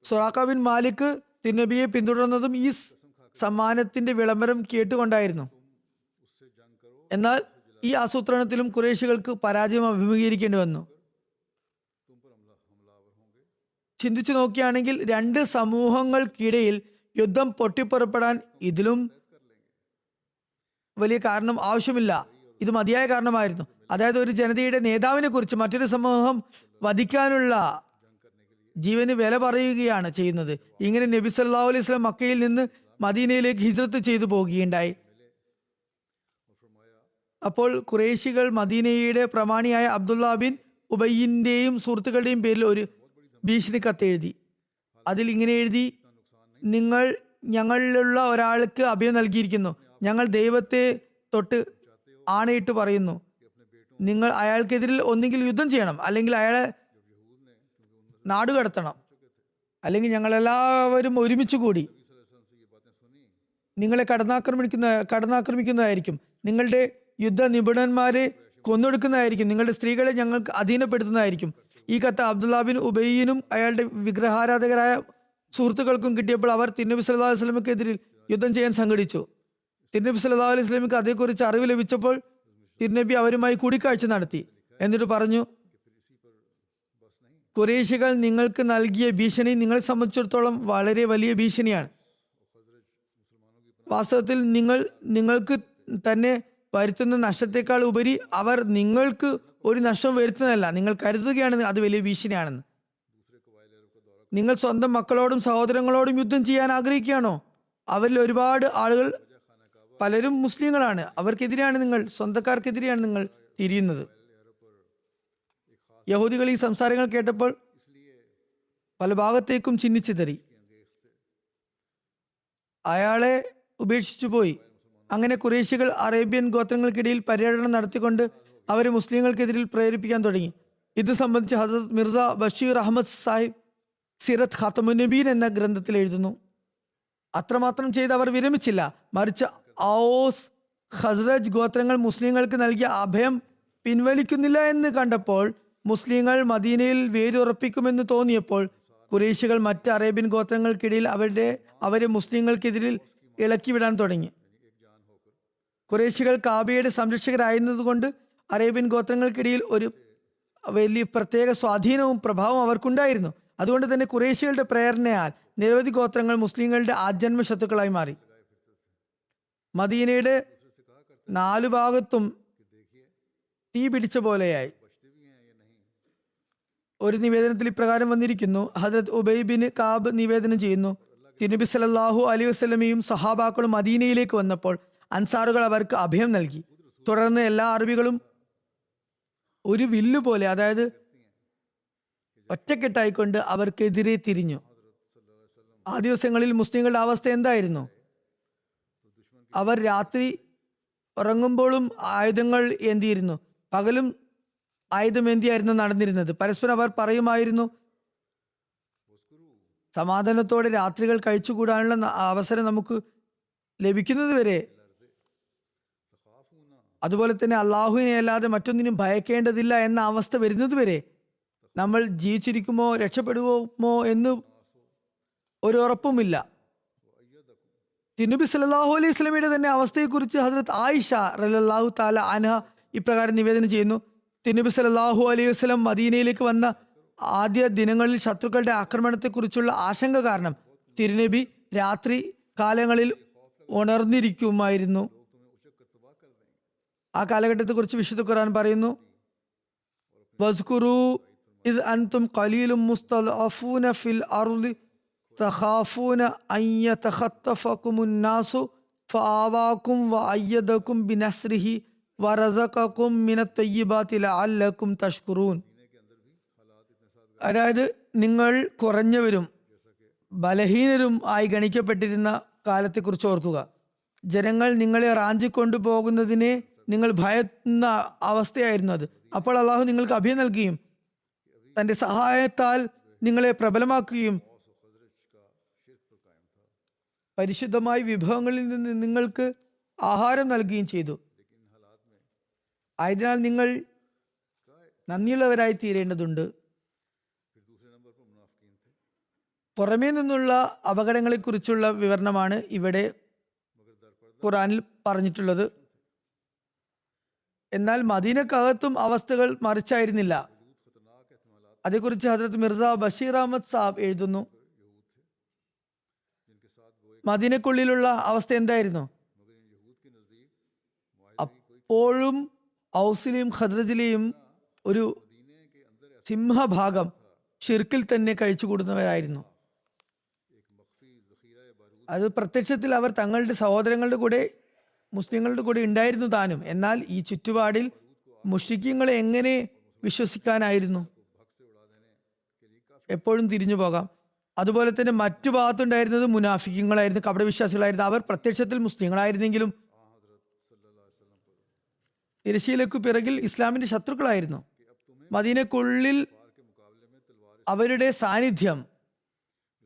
B: സുറാഖ ബിൻ മാലിക് തിരുനബിയെ പിന്തുടർന്നതും ഈ സമ്മാനത്തിന്റെ വിളംബരം കേട്ടുകൊണ്ടായിരുന്നു. എന്നാൽ ഈ ആസൂത്രണത്തിലും ഖുറൈശികൾക്ക് പരാജയം അഭിമുഖീകരിക്കേണ്ടി വന്നു. ചിന്തിച്ചു നോക്കുകയാണെങ്കിൽ 2 സമൂഹങ്ങൾക്കിടയിൽ യുദ്ധം പൊട്ടിപ്പുറപ്പെടാൻ ഇതിലും വലിയ കാരണം ആവശ്യമില്ല. ഇത് മതിയായ കാരണമായിരുന്നു. അതായത് ഒരു ജനതയുടെ നേതാവിനെ കുറിച്ച് മറ്റൊരു സമൂഹം വധിക്കാനുള്ള ജീവന് വില പറയുകയാണ് ചെയ്യുന്നത്. ഇങ്ങനെ നബി സല്ലല്ലാഹു അലൈഹി വസല്ലം മക്കയിൽ നിന്ന് മദീനയിലേക്ക് ഹിജ്റത്ത് ചെയ്തു പോകുകയുണ്ടായി. അപ്പോൾ ഖുറൈശികൾ മദീനയുടെ പ്രമാണിയായ അബ്ദുള്ള ബിൻ ഉബയ്യിന്റെയും സുഹൃത്തുക്കളുടെയും പേരിൽ ഒരു ഭീഷണി കത്തെഴുതി. അതിൽ ഇങ്ങനെ എഴുതി: നിങ്ങൾ ഞങ്ങളിലുള്ള ഒരാൾക്ക് അഭയം നൽകിയിരിക്കുന്നു. ഞങ്ങൾ ദൈവത്തെ തൊട്ട് ആണയിട്ട് പറയുന്നു, നിങ്ങൾ അയാൾക്കെതിരിൽ ഒന്നുകിൽ യുദ്ധം ചെയ്യണം, അല്ലെങ്കിൽ അയാളെ നാടുകടത്തണം, അല്ലെങ്കിൽ ഞങ്ങളെല്ലാവരും ഒരുമിച്ച് കൂടി നിങ്ങളെ കടന്നാക്രമിക്കുന്നതായിരിക്കും. നിങ്ങളുടെ യുദ്ധ നിപുണന്മാരെ കൊന്നൊടുക്കുന്നതായിരിക്കും. നിങ്ങളുടെ സ്ത്രീകളെ ഞങ്ങൾക്ക് അധീനപ്പെടുത്തുന്നതായിരിക്കും. ഈ കത്ത് അബ്ദുള്ള ബിൻ ഉബയ്യിനും അയാളുടെ വിഗ്രഹാരാധകരായ സുഹൃത്തുക്കൾക്കും കിട്ടിയപ്പോൾ അവർ തിരുനബി സല്ലല്ലാഹു അലൈഹി വസല്ലമക്കെതിരിൽ യുദ്ധം ചെയ്യാൻ സംഘടിച്ചു. തിരുനബി സല്ലല്ലാഹു അലൈഹി വസല്ലമക്ക് അതേക്കുറിച്ച് അറിവ് ലഭിച്ചപ്പോൾ തിരുനബി അവരുമായി കൂടിക്കാഴ്ച നടത്തി. എന്നിട്ട് പറഞ്ഞു: ഖുറൈശികൾ നിങ്ങൾക്ക് നൽകിയ ഭീഷണി നിങ്ങളെ സംബന്ധിച്ചിടത്തോളം വളരെ വലിയ ഭീഷണിയാണ്. വാസ്തവത്തിൽ നിങ്ങൾക്ക് തന്നെ വരുത്തുന്ന നഷ്ടത്തെക്കാൾ ഉപരി അവർ നിങ്ങൾക്ക് ഒരു നഷ്ടം വരുത്തുന്നതല്ല, നിങ്ങൾ കരുതുകയാണ് അത് വലിയ ഭീഷണിയാണെന്ന്. നിങ്ങൾ സ്വന്തം മക്കളോടും സഹോദരങ്ങളോടും യുദ്ധം ചെയ്യാൻ ആഗ്രഹിക്കുകയാണോ? അവരിൽ ഒരുപാട് ആളുകൾ, പലരും മുസ്ലിങ്ങളാണ്. അവർക്കെതിരെയാണ് നിങ്ങൾ, സ്വന്തക്കാർക്കെതിരെയാണ് നിങ്ങൾ തിരിയുന്നത്. യഹൂദികൾ ഈ സംസാരങ്ങൾ കേട്ടപ്പോൾ പല ഭാഗത്തേക്കും ചിന്നിച്ചിതറി. അയാളെ ഉപേക്ഷിച്ചു പോയി. അങ്ങനെ ഖുറൈശികൾ അറേബ്യൻ ഗോത്രങ്ങൾക്കിടയിൽ പര്യടനം നടത്തിക്കൊണ്ട് അവരെ മുസ്ലിങ്ങൾക്കെതിരിൽ പ്രേരിപ്പിക്കാൻ തുടങ്ങി. ഇത് സംബന്ധിച്ച് ഹസരത്ത് മിർസ ബഷീർ അഹമ്മദ് സാഹിബ് സിറത്ത് ഖാത്തമുൻ നബീൻ എന്ന ഗ്രന്ഥത്തിൽ എഴുതുന്നു. അത്രമാത്രം ചെയ്ത് അവർ വിരമിച്ചില്ല. മറിച്ച് ഔസ്, ഖസ്റജ് ഗോത്രങ്ങൾ മുസ്ലിങ്ങൾക്ക് നൽകിയ അഭയം പിൻവലിക്കുന്നില്ല എന്ന് കണ്ടപ്പോൾ, മുസ്ലിങ്ങൾ മദീനയിൽ വേരുറപ്പിക്കുമെന്ന് തോന്നിയപ്പോൾ ഖുറൈശികൾ മറ്റ് അറേബ്യൻ ഗോത്രങ്ങൾക്കിടയിൽ അവരെ മുസ്ലിങ്ങൾക്കെതിരിൽ ഇളക്കിവിടാൻ തുടങ്ങി. ഖുറൈശികൾ കാബയുടെ സംരക്ഷകരായിരുന്നതുകൊണ്ട് അറേബ്യൻ ഗോത്രങ്ങൾക്കിടയിൽ ഒരു വലിയ പ്രത്യേക സ്വാധീനവും പ്രഭാവവും അവർക്കുണ്ടായിരുന്നു. അതുകൊണ്ട് തന്നെ ഖുറൈശികളുടെ പ്രേരണയാൽ നിരവധി ഗോത്രങ്ങൾ മുസ്ലിങ്ങളുടെ ആജന്മ ശത്രുക്കളായി മാറി. മദീനയുടെ 4 ഭാഗത്തും തീ പിടിച്ച പോലെയായി. ഒരു നിവേദനത്തിൽ ഇപ്രകാരം വന്നിരിക്കുന്നു: ഹസ്രത്ത് ഉബൈ ബിൻ കാബ് നിവേദനം ചെയ്യുന്നു, തിരുനബി സല്ലല്ലാഹു അലൈഹി വസല്ലമയും സഹാബാക്കളും മദീനയിലേക്ക് വന്നപ്പോൾ അൻസാറുകൾ അവർക്ക് അഭയം നൽകി. തുടർന്ന് എല്ലാ അറബികളും ഒരു വില്ലു പോലെ, അതായത് ഒറ്റക്കെട്ടായിക്കൊണ്ട് അവർക്കെതിരെ തിരിഞ്ഞു. ആ ദിവസങ്ങളിൽ മുസ്ലിങ്ങളുടെ അവസ്ഥ എന്തായിരുന്നു? അവർ രാത്രി ഉറങ്ങുമ്പോഴും ആയുധങ്ങൾ ഏന്തിയിരുന്നു, പകലും ആയുധമേന്തിയായിരുന്നു നടന്നിരുന്നത്. പരസ്പരം അവർ പറയുമായിരുന്നു, സമാധാനത്തോടെ രാത്രികൾ കഴിച്ചുകൂടാനുള്ള അവസരം നമുക്ക് ലഭിക്കുന്നത് വരെ, അതുപോലെ തന്നെ അള്ളാഹുവിനെ അല്ലാതെ മറ്റൊന്നിനും ഭയക്കേണ്ടതില്ല എന്ന അവസ്ഥ വരുന്നത് വരെ നമ്മൾ ജീവിച്ചിരിക്കുമോ രക്ഷപ്പെടുമോ എന്ന് ഒരു ഉറപ്പുമില്ല. തിരുനബി സല്ലല്ലാഹു അലൈഹി വസല്ലമയുടെ തന്നെ അവസ്ഥയെക്കുറിച്ച് ഹസ്രത്ത് ആയിഷ റളിയല്ലാഹു തആല അൻഹ ഇപ്രകാരം നിവേദനം ചെയ്യുന്നു: തിരുനബി സല്ലല്ലാഹു അലൈഹി വസല്ലം മദീനയിലേക്ക് വന്ന ആദ്യ ദിനങ്ങളിൽ ശത്രുക്കളുടെ ആക്രമണത്തെക്കുറിച്ചുള്ള ആശങ്ക കാരണം തിരുനബി രാത്രി കാലങ്ങളിൽ ഉണർന്നിരിക്കുമായിരുന്നു. ആ കാലഘട്ടത്തെക്കുറിച്ച് വിശുദ്ധ ഖുർആൻ പറയുന്നു: വസ്കുറു ഇദ് അൻതും ഖലീലും മുസ്തദ്അഫൂന ഫിൽ അർളി തഖാഫൂന അൻ യതഖത്തഫകുമുൻ നാസു ഫആവാകും വഅയ്യദകും ബിനസ്രിഹി വറസഖകും മിനത് തയ്യിബാതി ലഅല്ലകും തഷ്കുറൂൻ. അതായത് നിങ്ങൾ കുറഞ്ഞവരും ബലഹീനരും ആയി ഗണിക്കപ്പെട്ടിരുന്ന കാലത്തെക്കുറിച്ച് ഓർക്കുക. ജനങ്ങൾ നിങ്ങളെ റാഞ്ചിക്കൊണ്ടുപോകുന്നതിനെ നിങ്ങൾ ഭയന്ന അവസ്ഥയായിരുന്നു അത്. അപ്പോൾ അള്ളാഹു നിങ്ങൾക്ക് അഭയം നൽകുകയും തന്റെ സഹായത്താൽ നിങ്ങളെ പ്രബലമാക്കുകയും പരിശുദ്ധമായ വിഭവങ്ങളിൽ നിന്ന് നിങ്ങൾക്ക് ആഹാരം നൽകുകയും ചെയ്തു. ആയതിനാൽ നിങ്ങൾ നന്ദിയുള്ളവരായി തീരേണ്ടതുണ്ട്. പുറമേ നിന്നുള്ള അപകടങ്ങളെക്കുറിച്ചുള്ള വിവരണമാണ് ഇവിടെ ഖുറാനിൽ പറഞ്ഞിട്ടുള്ളത്. എന്നാൽ മദീനക്കകത്തും അവസ്ഥകൾ മറിച്ചായിരുന്നില്ല. അതേക്കുറിച്ച് ഹസ്രത്ത് മിർസ ബഷീർ അഹമ്മദ് സാബ് എഴുതുന്നു: മദീനക്കുള്ളിലുള്ള അവസ്ഥ എന്തായിരുന്നു? എപ്പോഴും ഔസിലെയും ഖദ്രജിലെയും ഒരു സിംഹഭാഗം ഷിർക്കിൽ തന്നെ കഴിച്ചുകൂടുന്നവരായിരുന്നു. അത് പ്രത്യക്ഷത്തിൽ അവർ തങ്ങളുടെ സഹോദരങ്ങളുടെ കൂടെ മുസ്ലിങ്ങളുടെ കൂടെ ഉണ്ടായിരുന്നു താനും. എന്നാൽ ഈ ചുറ്റുപാടിൽ മുഷ്രിക്കീങ്ങളെ എങ്ങനെ വിശ്വസിക്കാനായിരുന്നു? എപ്പോഴും തിരിഞ്ഞു പോകാം. അതുപോലെ തന്നെ മറ്റു ഭാഗത്തുണ്ടായിരുന്നത് മുനാഫിക്കങ്ങളായിരുന്നു, കപടവിശ്വാസികളായിരുന്നു. അവർ പ്രത്യക്ഷത്തിൽ മുസ്ലിങ്ങളായിരുന്നെങ്കിലും തിരശ്ശീലക്കു പിറകിൽ ഇസ്ലാമിന്റെ ശത്രുക്കളായിരുന്നു. മദീനക്കുള്ളിൽ അവരുടെ സാന്നിധ്യം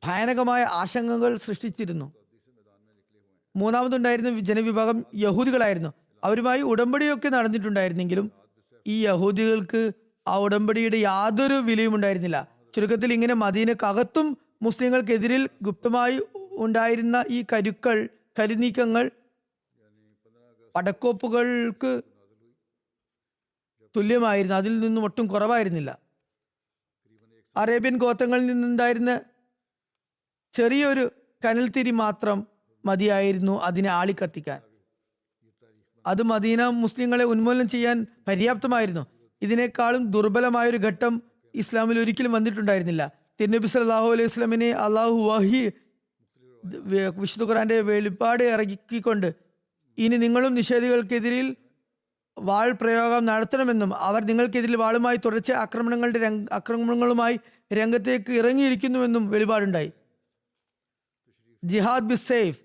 B: ഭയാനകമായ ആശങ്കകൾ സൃഷ്ടിച്ചിരുന്നു. മൂന്നാമതുണ്ടായിരുന്ന ജനവിഭാഗം യഹൂദികളായിരുന്നു. അവരുമായി ഉടമ്പടിയൊക്കെ നടന്നിട്ടുണ്ടായിരുന്നെങ്കിലും ഈ യഹൂദികൾക്ക് ആ ഉടമ്പടിയുടെ യാതൊരു വിലയും ഉണ്ടായിരുന്നില്ല. ചുരുക്കത്തിൽ ഇങ്ങനെ മദീനക്കകത്തും മുസ്ലിങ്ങൾക്കെതിരിൽ ഗുപ്തമായി ഉണ്ടായിരുന്ന ഈ കരുനീക്കങ്ങൾ പടക്കോപ്പുകൾക്ക് തുല്യമായിരുന്നു. അതിൽ നിന്നും ഒട്ടും കുറവായിരുന്നില്ല. അറേബ്യൻ ഗോത്രങ്ങളിൽ നിന്നുണ്ടായിരുന്ന ചെറിയൊരു കനൽത്തിരി മാത്രം മതിയായിരുന്നു അതിനെ ആളിക്കത്തിക്കാൻ. അത് മദീന മുസ്ലിങ്ങളെ ഉന്മൂലനം ചെയ്യാൻ പര്യാപ്തമായിരുന്നു. ഇതിനേക്കാളും ദുർബലമായൊരു ഘട്ടം ഇസ്ലാമിൽ ഒരിക്കലും വന്നിട്ടുണ്ടായിരുന്നില്ല. തിരുനബി സല്ലല്ലാഹു അലൈഹി വസല്ലമയെ അള്ളാഹു വഹി വിശുദ്ധ ഖുർആന്റെ വെളിപ്പാട് ഇറക്കിക്കൊണ്ട് ഇനി നിങ്ങളും നിഷേധികൾക്കെതിരിൽ വാൾ പ്രയോഗം നടത്തണമെന്നും അവർ നിങ്ങൾക്കെതിരിൽ വാളുമായി തുടർച്ച ആക്രമണങ്ങളുമായി രംഗത്തേക്ക് ഇറങ്ങിയിരിക്കുന്നുവെന്നും വെളിപാടുണ്ടായി. ജിഹാദ് ബി സൈഫ്,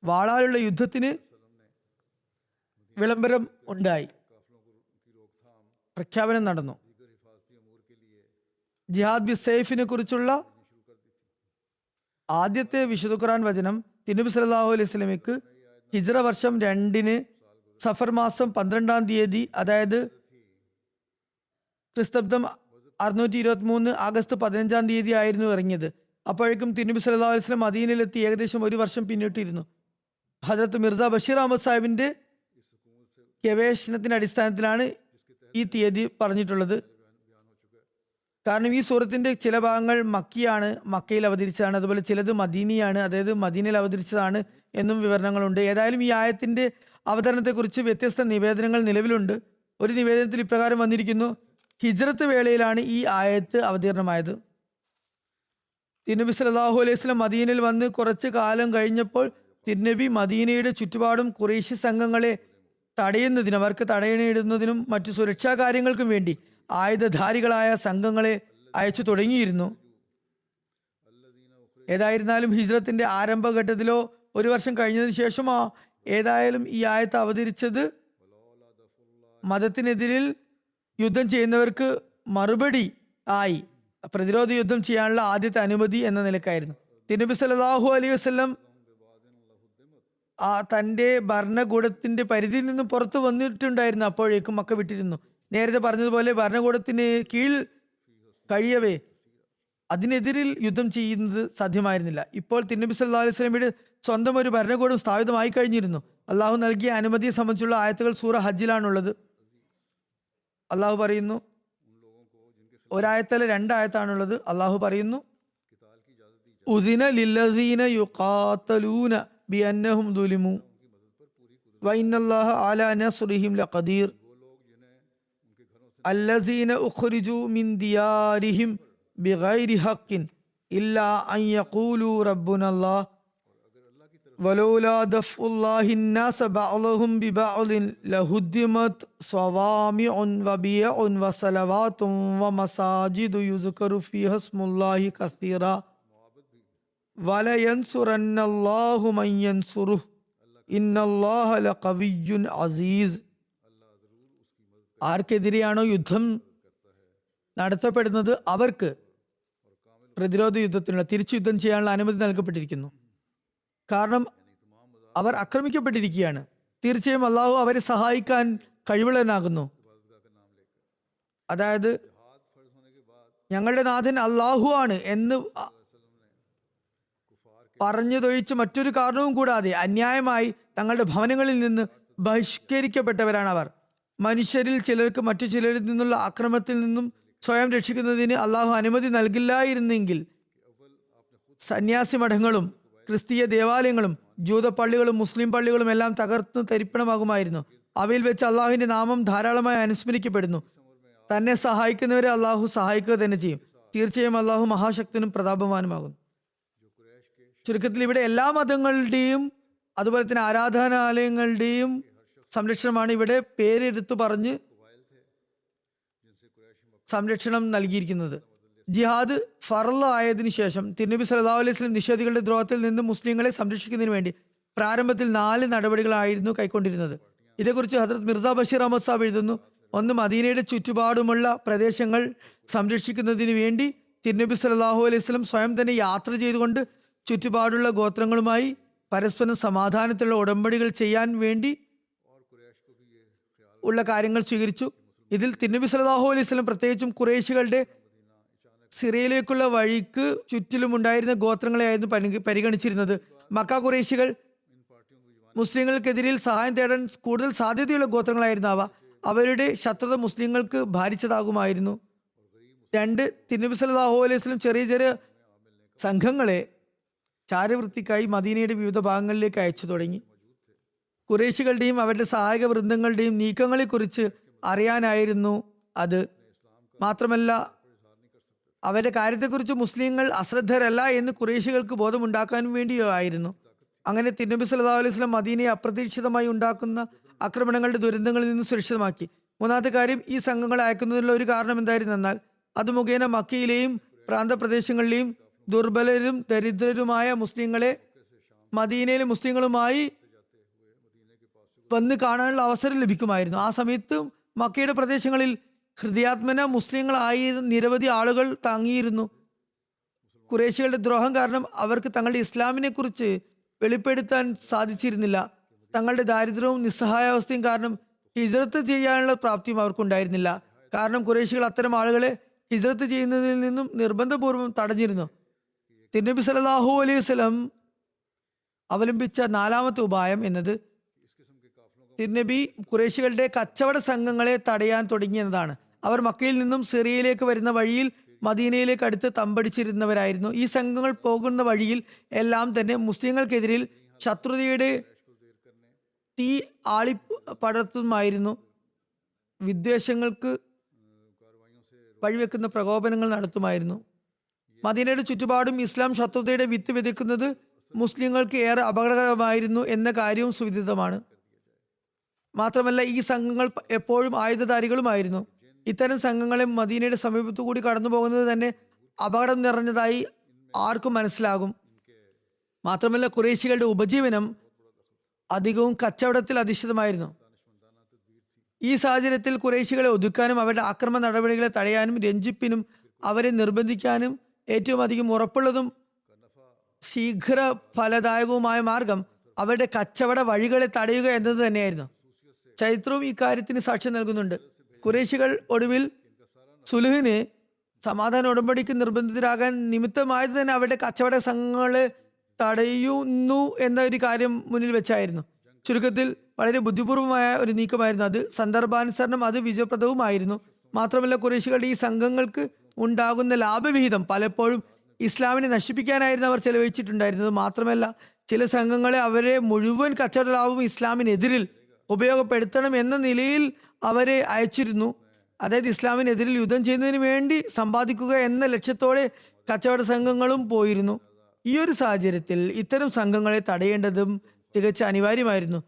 B: വാളാലുള്ള യുദ്ധത്തിന് വിളംബരം ഉണ്ടായി, പ്രഖ്യാപനം നടന്നു. ജിഹാദ് ബി സൈഫിനെ കുറിച്ചുള്ള ആദ്യത്തെ വിശുദ്ധ ഖുർആൻ വചനം തിരുനബി സല്ലല്ലാഹു അലൈഹി വസല്ലമയ്ക്ക് ഹിജ്റ വർഷം 2 സഫർ മാസം 12-ാം തീയതി, അതായത് ക്രിസ്തബ്ദം 623 ആഗസ്റ്റ് 15-ാം തീയതി ആയിരുന്നു ഇറങ്ങിയത്. അപ്പോഴേക്കും തിരുനബി സല്ലല്ലാഹു അലൈഹി വസല്ലം മദീനയിലെത്തി ഏകദേശം 1 വർഷം പിന്നിട്ടിരുന്നു. ഹജറത്ത് മിർസ ബഷീർ അഹമ്മദ് സാഹിബിന്റെ ഗവേഷണത്തിന്റെ അടിസ്ഥാനത്തിലാണ് ഈ തീയതി പറഞ്ഞിട്ടുള്ളത്. കാരണം ഈ സൂറത്തിന്റെ ചില ഭാഗങ്ങൾ മക്കിയാണ്, മക്കയിൽ അവതരിച്ചതാണ്. അതുപോലെ ചിലത് മദീനിയാണ്, അതായത് മദീനയിൽ അവതരിച്ചതാണ് എന്നും വിവരണങ്ങളുണ്ട്. ഏതായാലും ഈ ആയത്തിന്റെ അവതരണത്തെക്കുറിച്ച് വ്യത്യസ്ത നിവേദനങ്ങൾ നിലവിലുണ്ട്. ഒരു നിവേദനത്തിൽ ഇപ്രകാരം വന്നിരിക്കുന്നു: ഹിജ്റത്ത് വേളയിലാണ് ഈ ആയത്ത് അവതീർണമായത്. തിരുനബി സല്ലല്ലാഹു അലൈഹി വസല്ലം മദീനയിൽ വന്ന് കുറച്ചു കാലം കഴിഞ്ഞപ്പോൾ തിരുനബി മദീനയുടെ ചുറ്റുപാടും ഖുറൈശി സംഘങ്ങളെ തടയുന്നതിനും അവർക്ക് തടയണിടുന്നതിനും മറ്റു സുരക്ഷാ കാര്യങ്ങൾക്കും വേണ്ടി ആയുധധാരികളായ സംഘങ്ങളെ അയച്ചു തുടങ്ങിയിരുന്നു. ഏതായിരുന്നാലും ഹിജ്റത്തിന്റെ ആരംഭഘട്ടത്തിലോ 1 വർഷം കഴിഞ്ഞതിന് ശേഷമോ ഏതായാലും ഈ ആയത്ത് അവതരിച്ചത് മതത്തിനെതിരിൽ യുദ്ധം ചെയ്യുന്നവർക്ക് മറുപടി ആയി പ്രതിരോധ യുദ്ധം ചെയ്യാനുള്ള ആദ്യത്തെ അനുമതി എന്ന നിലക്കായിരുന്നു. തിരുനബി സല്ലല്ലാഹു അലൈഹി വസല്ലം തന്റെ ഭരണകൂടത്തിന്റെ പരിധിയിൽ നിന്നും പുറത്തു വന്നിട്ടുണ്ടായിരുന്നു. അപ്പോഴേക്കും മക്ക വിട്ടിരുന്നു. നേരത്തെ പറഞ്ഞതുപോലെ ഭരണകൂടത്തിന് കീഴിൽ കഴിയവേ അതിനെതിരിൽ യുദ്ധം ചെയ്യുന്നത് സാധ്യമായിരുന്നില്ല. ഇപ്പോൾ തിരുനബി സല്ലല്ലാഹു അലൈഹി വസല്ലമയുടെ സ്വന്തം ഒരു ഭരണകൂടം സ്ഥാപിതമായി കഴിഞ്ഞിരുന്നു. അള്ളാഹു നൽകിയ അനുമതിയെ സംബന്ധിച്ചുള്ള ആയത്തുകൾ സൂറ ഹജ്ജിലാണുള്ളത്. അള്ളാഹു പറയുന്നു, ഒരായത്തല്ല 2 ആയത്താണുള്ളത്. അള്ളാഹു പറയുന്നു, ഉദിന ലില്ലസീന യുഖാതലൂന ബിഅന്നഹും ദുലിമു വഇന്നല്ലാഹ അലാ നസ്രിഹിം ലഖദീർ അല്ലസീന ഉഖ്രിജു മിൻ ദിയാരിഹിം ബിഗൈരി ഹഖ്ഖിൻ ഇല്ലാ അൻ യഖൂലു റബ്ബുനല്ലാഹ് വലൗലാ ദഫ്ഉല്ലാഹി الناس بعضهم ببعض لهدمت صوامع وبيع وصلوات ومساجد يذكر فيها اسم الله كثيرا وَلَيَنْصُرَنَّ اللَّهُ مَنْ يَنْصُرُهُ إِنَّ اللَّهَ لَقَوِيٌّ عَزِيزٌ. ആർക്കെതിരെയാണോ യുദ്ധം നടത്തപ്പെടുന്നത് അവർക്ക് പ്രതിരോധ യുദ്ധത്തിനുള്ള തിരിച്ചു യുദ്ധം ചെയ്യാനുള്ള അനുമതി നൽകപ്പെട്ടിരിക്കുന്നു. കാരണം അവർ ആക്രമിക്കപ്പെട്ടിരിക്കുകയാണ്. തീർച്ചയായും അള്ളാഹു അവരെ സഹായിക്കാൻ കഴിവുള്ളവനാകുന്നു. അതായത് ഞങ്ങളുടെ നാഥൻ അള്ളാഹു ആണ് എന്ന് പറഞ്ഞതൊഴിച്ച് മറ്റൊരു കാരണവും കൂടാതെ അന്യായമായി തങ്ങളുടെ ഭവനങ്ങളിൽ നിന്ന് ബഹിഷ്കരിക്കപ്പെട്ടവരാണ് അവർ. മനുഷ്യരിൽ ചിലർക്ക് മറ്റു ചിലരിൽ നിന്നുള്ള ആക്രമണത്തിൽ നിന്നും സ്വയം രക്ഷിക്കുന്നതിന് അള്ളാഹു അനുമതി നൽകില്ലായിരുന്നെങ്കിൽ സന്യാസി മഠങ്ങളും ക്രിസ്തീയ ദേവാലയങ്ങളും ജൂത പള്ളികളും മുസ്ലിം പള്ളികളും എല്ലാം തകർന്ന് തരിപ്പണമാകുമായിരുന്നു. അവയിൽ വെച്ച് അള്ളാഹുവിന്റെ നാമം ധാരാളമായി അനുസ്മരിക്കപ്പെടുന്നു. തന്നെ സഹായിക്കുന്നവരെ അള്ളാഹു സഹായിക്കുക തന്നെ ചെയ്യും. തീർച്ചയായും അള്ളാഹു മഹാശക്തനും പ്രതാപവാനുമാകുന്നു. ചുരുക്കത്തിൽ ഇവിടെ എല്ലാ മതങ്ങളുടെയും അതുപോലെ തന്നെ ആരാധനാലയങ്ങളുടെയും സംരക്ഷണമാണ് ഇവിടെ പേരെടുത്തു പറഞ്ഞ് സംരക്ഷണം നൽകിയിരിക്കുന്നത്. ജിഹാദ് ഫർള് ആയതിനു ശേഷം തിരുനബി സല്ലല്ലാഹു അലൈഹി വസല്ലം നിഷേധികളുടെ ദ്രോഹത്തിൽ നിന്ന് മുസ്ലിങ്ങളെ സംരക്ഷിക്കുന്നതിന് വേണ്ടി പ്രാരംഭത്തിൽ 4 നടപടികളായിരുന്നു കൈക്കൊണ്ടിരുന്നത്. ഇതേക്കുറിച്ച് ഹസ്രത്ത് മിർസ ബഷീർ അഹമ്മദ് സാബ് എഴുതുന്നു: 1. മദീനയുടെ ചുറ്റുപാടുമുള്ള പ്രദേശങ്ങൾ സംരക്ഷിക്കുന്നതിന് വേണ്ടി തിരുനബി സല്ലല്ലാഹു അലൈഹി വസല്ലം സ്വയം തന്നെ യാത്ര ചെയ്തുകൊണ്ട് ചുറ്റുപാടുള്ള ഗോത്രങ്ങളുമായി പരസ്പരം സമാധാനത്തിലുള്ള ഉടമ്പടികൾ ചെയ്യാൻ വേണ്ടി ഉള്ള കാര്യങ്ങൾ സ്വീകരിച്ചു. ഇതിൽ തിരുനബി സല്ലല്ലാഹു അലൈഹി വസല്ലം പ്രത്യേകിച്ചും ഖുറൈശികളുടെ സിറിയയിലേക്കുള്ള വഴിക്ക് ചുറ്റിലും ഉണ്ടായിരുന്ന ഗോത്രങ്ങളെയായിരുന്നു പരിഗണിച്ചിരുന്നത്. മക്ക ഖുറൈശികൾ മുസ്ലിങ്ങൾക്കെതിരിൽ സഹായം തേടാൻ കൂടുതൽ സാധ്യതയുള്ള ഗോത്രങ്ങളായിരുന്നു അവ. അവരുടെ ശത്രുത മുസ്ലിങ്ങൾക്ക് ഭാരിച്ചതാകുമായിരുന്നു. 2. തിരുനബി സല്ലല്ലാഹു അലൈഹി വസല്ലം ചെറിയ ചെറിയ സംഘങ്ങളെ ചാരവൃത്തിക്കായി മദീനയുടെ വിവിധ ഭാഗങ്ങളിലേക്ക് അയച്ചു തുടങ്ങി. ഖുറൈശികളുടെയും അവരുടെ സഹായക വൃന്ദങ്ങളുടെയും നീക്കങ്ങളെക്കുറിച്ച് അറിയാനായിരുന്നു അത്. മാത്രമല്ല അവരുടെ കാര്യത്തെക്കുറിച്ച് മുസ്ലിങ്ങൾ അശ്രദ്ധരല്ല എന്ന് ഖുറൈശികൾക്ക് ബോധമുണ്ടാക്കാൻ വേണ്ടിയായിരുന്നു. അങ്ങനെ തിരുനബി സല്ലല്ലാഹു അലൈഹി വസല്ലം മദീനയെ അപ്രതീക്ഷിതമായി ഉണ്ടാക്കുന്ന ആക്രമണങ്ങളുടെ ദുരന്തങ്ങളിൽ നിന്ന് സുരക്ഷിതമാക്കി. 3ാമത്തെ കാര്യം, ഈ സംഘങ്ങളെ അയക്കുന്നതിനുള്ള ഒരു കാരണം എന്തായിരുന്നെന്നാൽ അത് മുഖേന മക്കയിലെയും പ്രാന്തപ്രദേശങ്ങളിലെയും ദുർബലരും ദരിദ്രരുമായ മുസ്ലിങ്ങളെ മദീനയിലെ മുസ്ലിങ്ങളുമായി വന്ന് കാണാനുള്ള അവസരം ലഭിക്കുമായിരുന്നു. ആ സമയത്ത് മക്കയുടെ പ്രദേശങ്ങളിൽ ഹൃദയാത്മന മുസ്ലിങ്ങളായി നിരവധി ആളുകൾ തങ്ങിയിരുന്നു. ഖുറൈശികളുടെ ദ്രോഹം കാരണം അവർക്ക് തങ്ങളുടെ ഇസ്ലാമിനെ കുറിച്ച് വെളിപ്പെടുത്താൻ സാധിച്ചിരുന്നില്ല. തങ്ങളുടെ ദാരിദ്ര്യവും നിസ്സഹായാവസ്ഥയും കാരണം ഹിജ്റത്ത് ചെയ്യാനുള്ള പ്രാപ്തിയും അവർക്കുണ്ടായിരുന്നില്ല. കാരണം ഖുറൈശികൾ അത്തരം ആളുകളെ ഹിജ്റത്ത് ചെയ്യുന്നതിൽ നിന്നും നിർബന്ധപൂർവ്വം തടഞ്ഞിരുന്നു. തിരുനബി സല്ലല്ലാഹു അലൈഹി വസല്ലം അവലംബിച്ച 4ാമത്തെ ഉപായം എന്നത് തിരുനബി ഖുറൈശികളുടെ കച്ചവട സംഘങ്ങളെ തടയാൻ തുടങ്ങിയെന്നതാണ്. അവർ മക്കയിൽ നിന്നും സിറിയയിലേക്ക് വരുന്ന വഴിയിൽ മദീനയിലേക്ക് അടുത്ത് തമ്പടിച്ചിരുന്നവരായിരുന്നു. ഈ സംഘങ്ങൾ പോകുന്ന വഴിയിൽ എല്ലാം തന്നെ മുസ്ലിങ്ങൾക്കെതിരിൽ ശത്രുതയുടെ തീ ആളിപ്പടർത്തുമായിരുന്നു. വിദ്വേഷങ്ങൾക്ക് വഴിവെക്കുന്ന പ്രകോപനങ്ങൾ നടത്തുമായിരുന്നു. മദീനയുടെ ചുറ്റുപാടും ഇസ്ലാം ശത്രുതയുടെ വിത്ത് വിതയ്ക്കുന്നത് മുസ്ലിങ്ങൾക്ക് ഏറെ അപകടകരമായിരുന്നു എന്ന കാര്യവും സുവിദിതമാണ്. മാത്രമല്ല ഈ സംഘങ്ങൾ എപ്പോഴും ആയുധധാരികളുമായിരുന്നു. ഇത്തരം സംഘങ്ങളെ മദീനയുടെ സമീപത്തു കൂടി കടന്നു പോകുന്നത് തന്നെ അപകടം നിറഞ്ഞതായി ആർക്കും മനസ്സിലാകും. മാത്രമല്ല ഖുറൈശികളുടെ ഉപജീവനം അധികവും കച്ചവടത്തിൽ അധിഷ്ഠിതമായിരുന്നു. ഈ സാഹചര്യത്തിൽ ഖുറൈശികളെ ഒതുക്കാനും അവരുടെ ആക്രമണ നടപടികളെ തടയാനും രഞ്ജിപ്പിനും അവരെ നിർബന്ധിക്കാനും ഏറ്റവും അധികം ഉറപ്പുള്ളതും ശീഘ്ര ഫലദായകവുമായ മാർഗം അവരുടെ കച്ചവട വഴികളെ തടയുക എന്നത് തന്നെയായിരുന്നു. ചരിത്രവും ഈ കാര്യത്തിന് സാക്ഷ്യം നൽകുന്നുണ്ട്. ഖുറൈശികൾ ഒടുവിൽ സുലുഹിന് സമാധാന ഉടമ്പടിക്ക് നിർബന്ധിതരാകാൻ നിമിത്തമായത് തന്നെ അവരുടെ കച്ചവട സംഘങ്ങളെ തടയുന്നു എന്ന ഒരു കാര്യം മുന്നിൽ വെച്ചായിരുന്നു. ചുരുക്കത്തിൽ വളരെ ബുദ്ധിപൂർവമായ ഒരു നീക്കമായിരുന്നു അത്. സന്ദർഭാനുസരണം അത് വിജയപ്രദവുമായിരുന്നു. മാത്രമല്ല ഖുറൈശികളുടെ ഈ സംഘങ്ങൾക്ക് ഉണ്ടാകുന്ന ലാഭവിഹിതം പലപ്പോഴും ഇസ്ലാമിനെ നശിപ്പിക്കാനായിരുന്നു അവർ ചെലവഴിച്ചിട്ടുണ്ടായിരുന്നത്. മാത്രമല്ല ചില സംഘങ്ങളെ അവരെ മുഴുവൻ കച്ചവട ലാഭവും ഇസ്ലാമിനെതിരിൽ ഉപയോഗപ്പെടുത്തണം എന്ന നിലയിൽ അവരെ അയച്ചിരുന്നു. അതായത് ഇസ്ലാമിനെതിരിൽ യുദ്ധം ചെയ്യുന്നതിന് വേണ്ടി സമ്പാദിക്കുക എന്ന ലക്ഷ്യത്തോടെ കച്ചവട സംഘങ്ങളും പോയിരുന്നു. ഈ ഒരു സാഹചര്യത്തിൽ ഇത്തരം സംഘങ്ങളെ തടയേണ്ടതും തികച്ച അനിവാര്യമായിരുന്നു.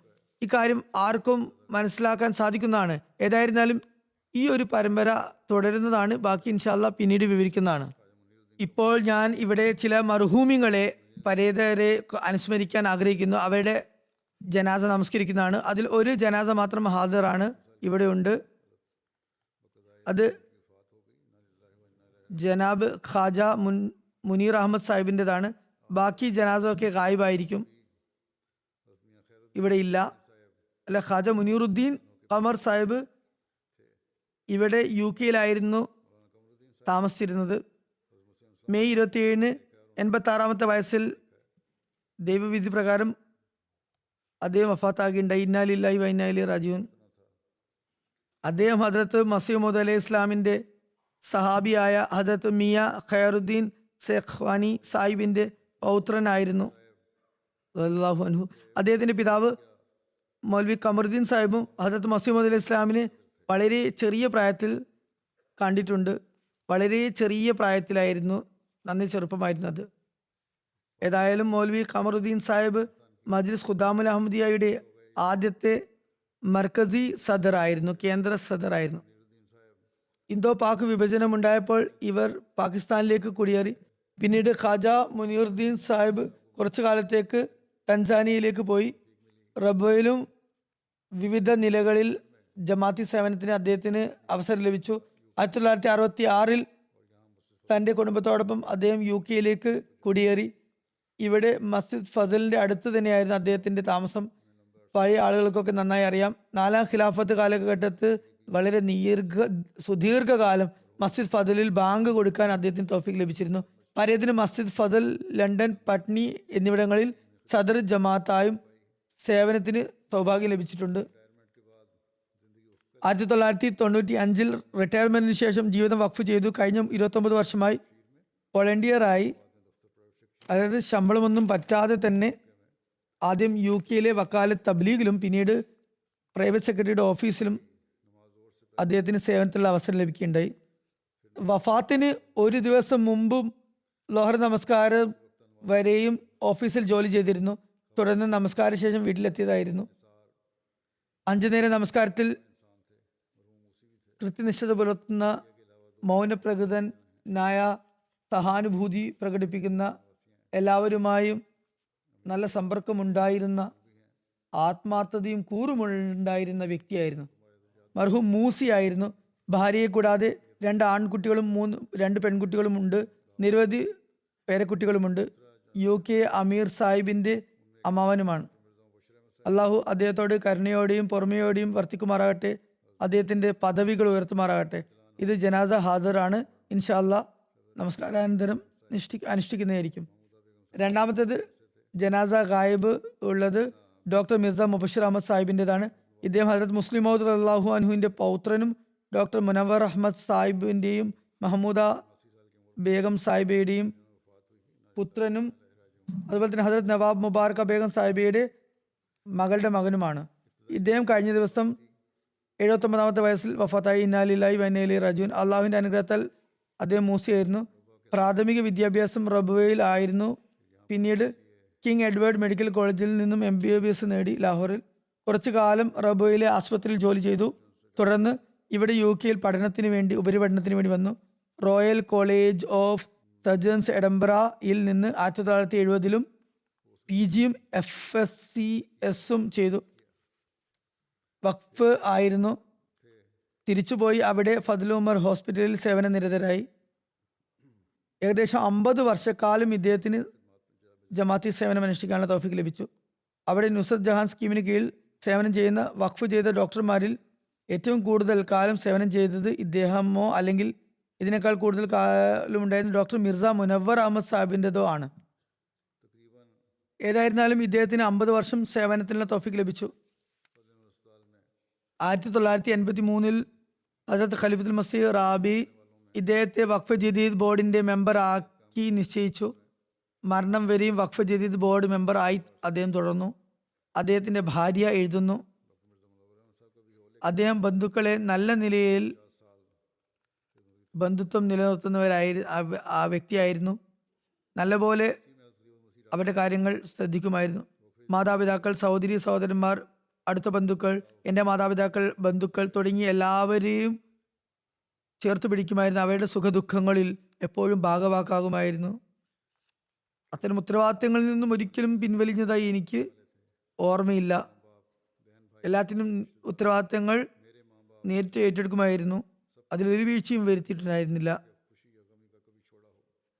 B: ഇക്കാര്യം ആർക്കും മനസ്സിലാക്കാൻ സാധിക്കുന്നതാണ്. ഏതായിരുന്നാലും ഈ ഒരു പരമ്പര തുടരുന്നതാണ്. ബാക്കി ഇൻഷാല്ലാ പിന്നീട് വിവരിക്കുന്നതാണ്. ഇപ്പോൾ ഞാൻ ഇവിടെ ചില മർഹൂമിങ്ങളെ പരേതരെ അനുസ്മരിക്കാൻ ആഗ്രഹിക്കുന്നു. അവരുടെ ജനാസ നമസ്കരിക്കുന്നതാണ്. അതിൽ ഒരു ജനാസ മാത്രം ഹാജറാണ്, ഇവിടെ ഉണ്ട്. അത് ജനാബ് ഖാജ മുനീർ അഹമ്മദ് സാഹിബിൻ്റെതാണ്. ബാക്കി ജനാസൊക്കെ ഗായിബായിരിക്കും, ഇവിടെ ഇല്ല. അല്ല, ഖാജ മുനീറുദ്ദീൻ ഖമർ സാഹിബ് ഇവിടെ UK-യിലായിരുന്നു താമസിച്ചിരുന്നത്. മെയ് 27-ന് 86-ാമത്തെ വയസ്സിൽ ദൈവവിധി പ്രകാരം അദ്ദേഹം വഫാത്താകുകയുണ്ടായി. ഇന്നാ ലില്ലാഹി വ ഇന്നാ ഇലൈഹി റാജിഊൻ. അദ്ദേഹം ഹദ്രത്ത് മസീഹ് മൗഊദ് അലൈഹി ഇസ്ലാമിൻ്റെ സഹാബിയായ ഹദ്രത്ത് മിയ ഖൈറുദ്ദീൻ സേഖ്വാനി സാഹിബിൻ്റെ പൗത്രനായിരുന്നു റളിയല്ലാഹു അൻഹു. അദ്ദേഹത്തിൻ്റെ പിതാവ് മൗലവി കമറുദ്ദീൻ സാഹിബും ഹസരത്ത് മസീമദ് അലി ഇസ്ലാമിനെ വളരെ ചെറിയ പ്രായത്തിൽ കണ്ടിട്ടുണ്ട്. വളരെ ചെറിയ പ്രായത്തിലായിരുന്നു, നന്നേ ചെറുപ്പമായിരുന്നു അത്. ഏതായാലും മൗലവി കമറുദ്ദീൻ സാഹിബ് മജ്ലിസ് ഖുദ്ദാമുൽ അഹമ്മദിയയുടെ ആദ്യത്തെ മർക്കസി സദറായിരുന്നു, കേന്ദ്ര സദറായിരുന്നു. ഇന്തോ പാക് വിഭജനം ഉണ്ടായപ്പോൾ ഇവർ പാകിസ്ഥാനിലേക്ക് കുടിയേറി. പിന്നീട് ഖാജ മുനീറുദ്ദീൻ സാഹിബ് കുറച്ചു കാലത്തേക്ക് തൻസാനിയയിലേക്ക് പോയി. റബ്വയിലും വിവിധ നിലകളിൽ ജമാഅത്തി സേവനത്തിന് അദ്ദേഹത്തിന് അവസരം ലഭിച്ചു. 1966 തൻ്റെ കുടുംബത്തോടൊപ്പം അദ്ദേഹം UK കുടിയേറി. ഇവിടെ മസ്ജിദ് ഫസലിൻ്റെ അടുത്ത് തന്നെയായിരുന്നു അദ്ദേഹത്തിൻ്റെ താമസം. പഴയ ആളുകൾക്കൊക്കെ നന്നായി അറിയാം. 4ാം ഖിലാഫത്ത് കാലഘട്ടത്ത് വളരെ സുദീർഘകാലം മസ്ജിദ് ഫസലിൽ ബാങ്ക് കൊടുക്കാൻ അദ്ദേഹത്തിന് തൗഫീഖ് ലഭിച്ചിരുന്നു. പരേതിന് മസ്ജിദ് ഫസൽ, ലണ്ടൻ, പട്നി എന്നിവിടങ്ങളിൽ സദർ ജമാഅത്തായും സേവനത്തിന് സൗഭാഗ്യം ലഭിച്ചിട്ടുണ്ട്. 1995 റിട്ടയർമെന്റിന് ശേഷം ജീവിതം വഖഫ് ചെയ്തു. കഴിഞ്ഞ 29 വർഷമായി വോളണ്ടിയറായി, അതായത് ശമ്പളമൊന്നും പറ്റാതെ തന്നെ ആദ്യം UK വക്കാലത്ത് തബ്ലീഗിലും പിന്നീട് പ്രൈവറ്റ് സെക്രട്ടറിയുടെ ഓഫീസിലും അദ്ദേഹത്തിന് സേവനത്തിലുള്ള അവസരം ലഭിക്കുകയുണ്ടായി. വഫാത്തിന് ഒരു ദിവസം മുമ്പും ലോഹർ നമസ്കാരം വരെയും ഓഫീസിൽ ജോലി ചെയ്തിരുന്നു. തുടർന്ന് നമസ്കാര ശേഷം വീട്ടിലെത്തിയതായിരുന്നു. 5 നേര നമസ്കാരത്തിൽ കൃത്യനിഷ്ഠത പുലർത്തുന്ന, മൗനപ്രകൃതനായ, സഹാനുഭൂതി പ്രകടിപ്പിക്കുന്ന, എല്ലാവരുമായും നല്ല സമ്പർക്കമുണ്ടായിരുന്ന, ആത്മാർത്ഥതയും കൂറുമുണ്ടായിരുന്ന വ്യക്തിയായിരുന്നു. മർഹൂം മൂസി ആയിരുന്നു. ഭാര്യയെ കൂടാതെ 2 ആൺകുട്ടികളും 2 പെൺകുട്ടികളും ഉണ്ട്. നിരവധി പേരക്കുട്ടികളുമുണ്ട്. UK അമീർ സാഹിബിൻ്റെ അമ്മാവനുമാണ്. അള്ളാഹു അദ്ദേഹത്തോട് കരുണയോടെയും പൊറുമയോടെയും വർത്തിക്കുമാറാകട്ടെ. അദ്ദേഹത്തിൻ്റെ പദവികൾ ഉയർത്തുമാറാകട്ടെ. ഇത് ജനാസ ഹാജറാണ്. ഇൻഷാ അല്ലാഹ് നമസ്കാരാനന്തരം അനുഷ്ഠിക്കുന്നതായിരിക്കും. രണ്ടാമത്തേത് ജനാസ ഗായിബ് ഉള്ളത് ഡോക്ടർ മിർസ മുബഷിർ അഹമ്മദ് സാഹിബിൻ്റെതാണ്. ഇദ്ദേഹം ഹസ്രത്ത് മുസ്ലിം മൗദ് റളിയല്ലാഹു അൻഹുവിൻ്റെ പൗത്രനും ഡോക്ടർ മുനവർ അഹമ്മദ് സാഹിബിൻ്റെയും മഹമ്മൂദ ബേഗം സാഹിബയുടെയും പുത്രനും അതുപോലെ തന്നെ ഹസ്രത്ത് നവാബ് മുബാറക്ക ബേഗം സാഹിബയുടെ മകളുടെ മകനുമാണ്. ഇദ്ദേഹം കഴിഞ്ഞ ദിവസം 79ാമത്തെ വയസ്സിൽ വഫാത്തായി. ഇന്നാലില്ലാഹി വ ഇന്നാ ഇലൈഹി റാജിഊൻ. അള്ളാഹുവിൻ്റെ അനുഗ്രഹത്താൽ അദ്ദേഹം മൂസിയായിരുന്നു. പ്രാഥമിക വിദ്യാഭ്യാസം റബ്വയിൽ ആയിരുന്നു. പിന്നീട് കിങ് എഡ്വേർഡ് മെഡിക്കൽ കോളേജിൽ നിന്നും MBBS നേടി ലാഹോറിൽ. കുറച്ചു കാലം റബ്വയിലെ ആശുപത്രിയിൽ ജോലി ചെയ്തു. തുടർന്ന് ഇവിടെ UK പഠനത്തിന് വേണ്ടി, ഉപരിപഠനത്തിന് വേണ്ടി വന്നു. റോയൽ കോളേജ് ഓഫ് സർജൻസ് എഡംബറയിൽ നിന്ന് 1970 PGയും FSCSും ചെയ്തു. വഖഫ് ആയിരുന്നു. തിരിച്ചുപോയി അവിടെ ഫദ്ൽ ഉമർ ഹോസ്പിറ്റലിൽ സേവന നിരതരായി. ഏകദേശം 50 വർഷക്കാലം ഇദ്ദേഹത്തിന് ജമാഅത്തി സേവനം അനുഷ്ഠിക്കാനുള്ള തൗഫീഖ് ലഭിച്ചു. അവിടെ നുസ്രത്ത് ജഹാൻ സ്കീമിന് കീഴിൽ സേവനം ചെയ്യുന്ന വഖഫ് ചെയ്ത ഡോക്ടർമാരിൽ ഏറ്റവും കൂടുതൽ കാലം സേവനം ചെയ്തത് ഇദ്ദേഹമോ അല്ലെങ്കിൽ ഇതിനേക്കാൾ കൂടുതൽ കാലം ഉണ്ടായിരുന്ന ഡോക്ടർ മിർസ മുനവർ അഹമ്മദ് സാഹിബിൻ്റെതോ ആണ്. ഏതായിരുന്നാലും ഇദ്ദേഹത്തിന് 50 വർഷം സേവനത്തിനുള്ള തൗഫീഖ് ലഭിച്ചു. 1983 ഹസ്രത്ത് ഖലീഫത്തുൽ മസീഹ് റാബി ഇദ്ദേഹത്തെ വഖഫ് ജദീദ് ബോർഡിന്റെ മെമ്പർ ആക്കി നിശ്ചയിച്ചു. മരണം വരെയും വഖഫ് ജദീദ് ബോർഡ് മെമ്പർ ആയി അദ്ദേഹം തുടർന്നു. അദ്ദേഹത്തിന്റെ ഭാര്യ എഴുതുന്നു, അദ്ദേഹം ബന്ധുക്കളെ നല്ല നിലയിൽ ബന്ധുത്വം നിലനിർത്തുന്നവരായി വ്യക്തിയായിരുന്നു. നല്ലപോലെ അവരുടെ കാര്യങ്ങൾ ശ്രദ്ധിക്കുമായിരുന്നു. മാതാപിതാക്കൾ, സഹോദരി സഹോദരന്മാർ, അടുത്ത ബന്ധുക്കൾ, എൻ്റെ മാതാപിതാക്കൾ, ബന്ധുക്കൾ തുടങ്ങി എല്ലാവരെയും ചേർത്ത് പിടിക്കുമായിരുന്നു. അവരുടെ സുഖദുഃഖങ്ങളിൽ എപ്പോഴും ഭാഗവാക്കാകുമായിരുന്നു. അത്തരം ഉത്തരവാദിത്തങ്ങളിൽ നിന്നും ഒരിക്കലും പിൻവലിഞ്ഞതായി എനിക്ക് ഓർമ്മയില്ല. എല്ലാത്തിനും ഉത്തരവാദിത്തങ്ങൾ നേരിട്ട് ഏറ്റെടുക്കുമായിരുന്നു. അതിലൊരു വീഴ്ചയും വരുത്തിയിട്ടുണ്ടായിരുന്നില്ല.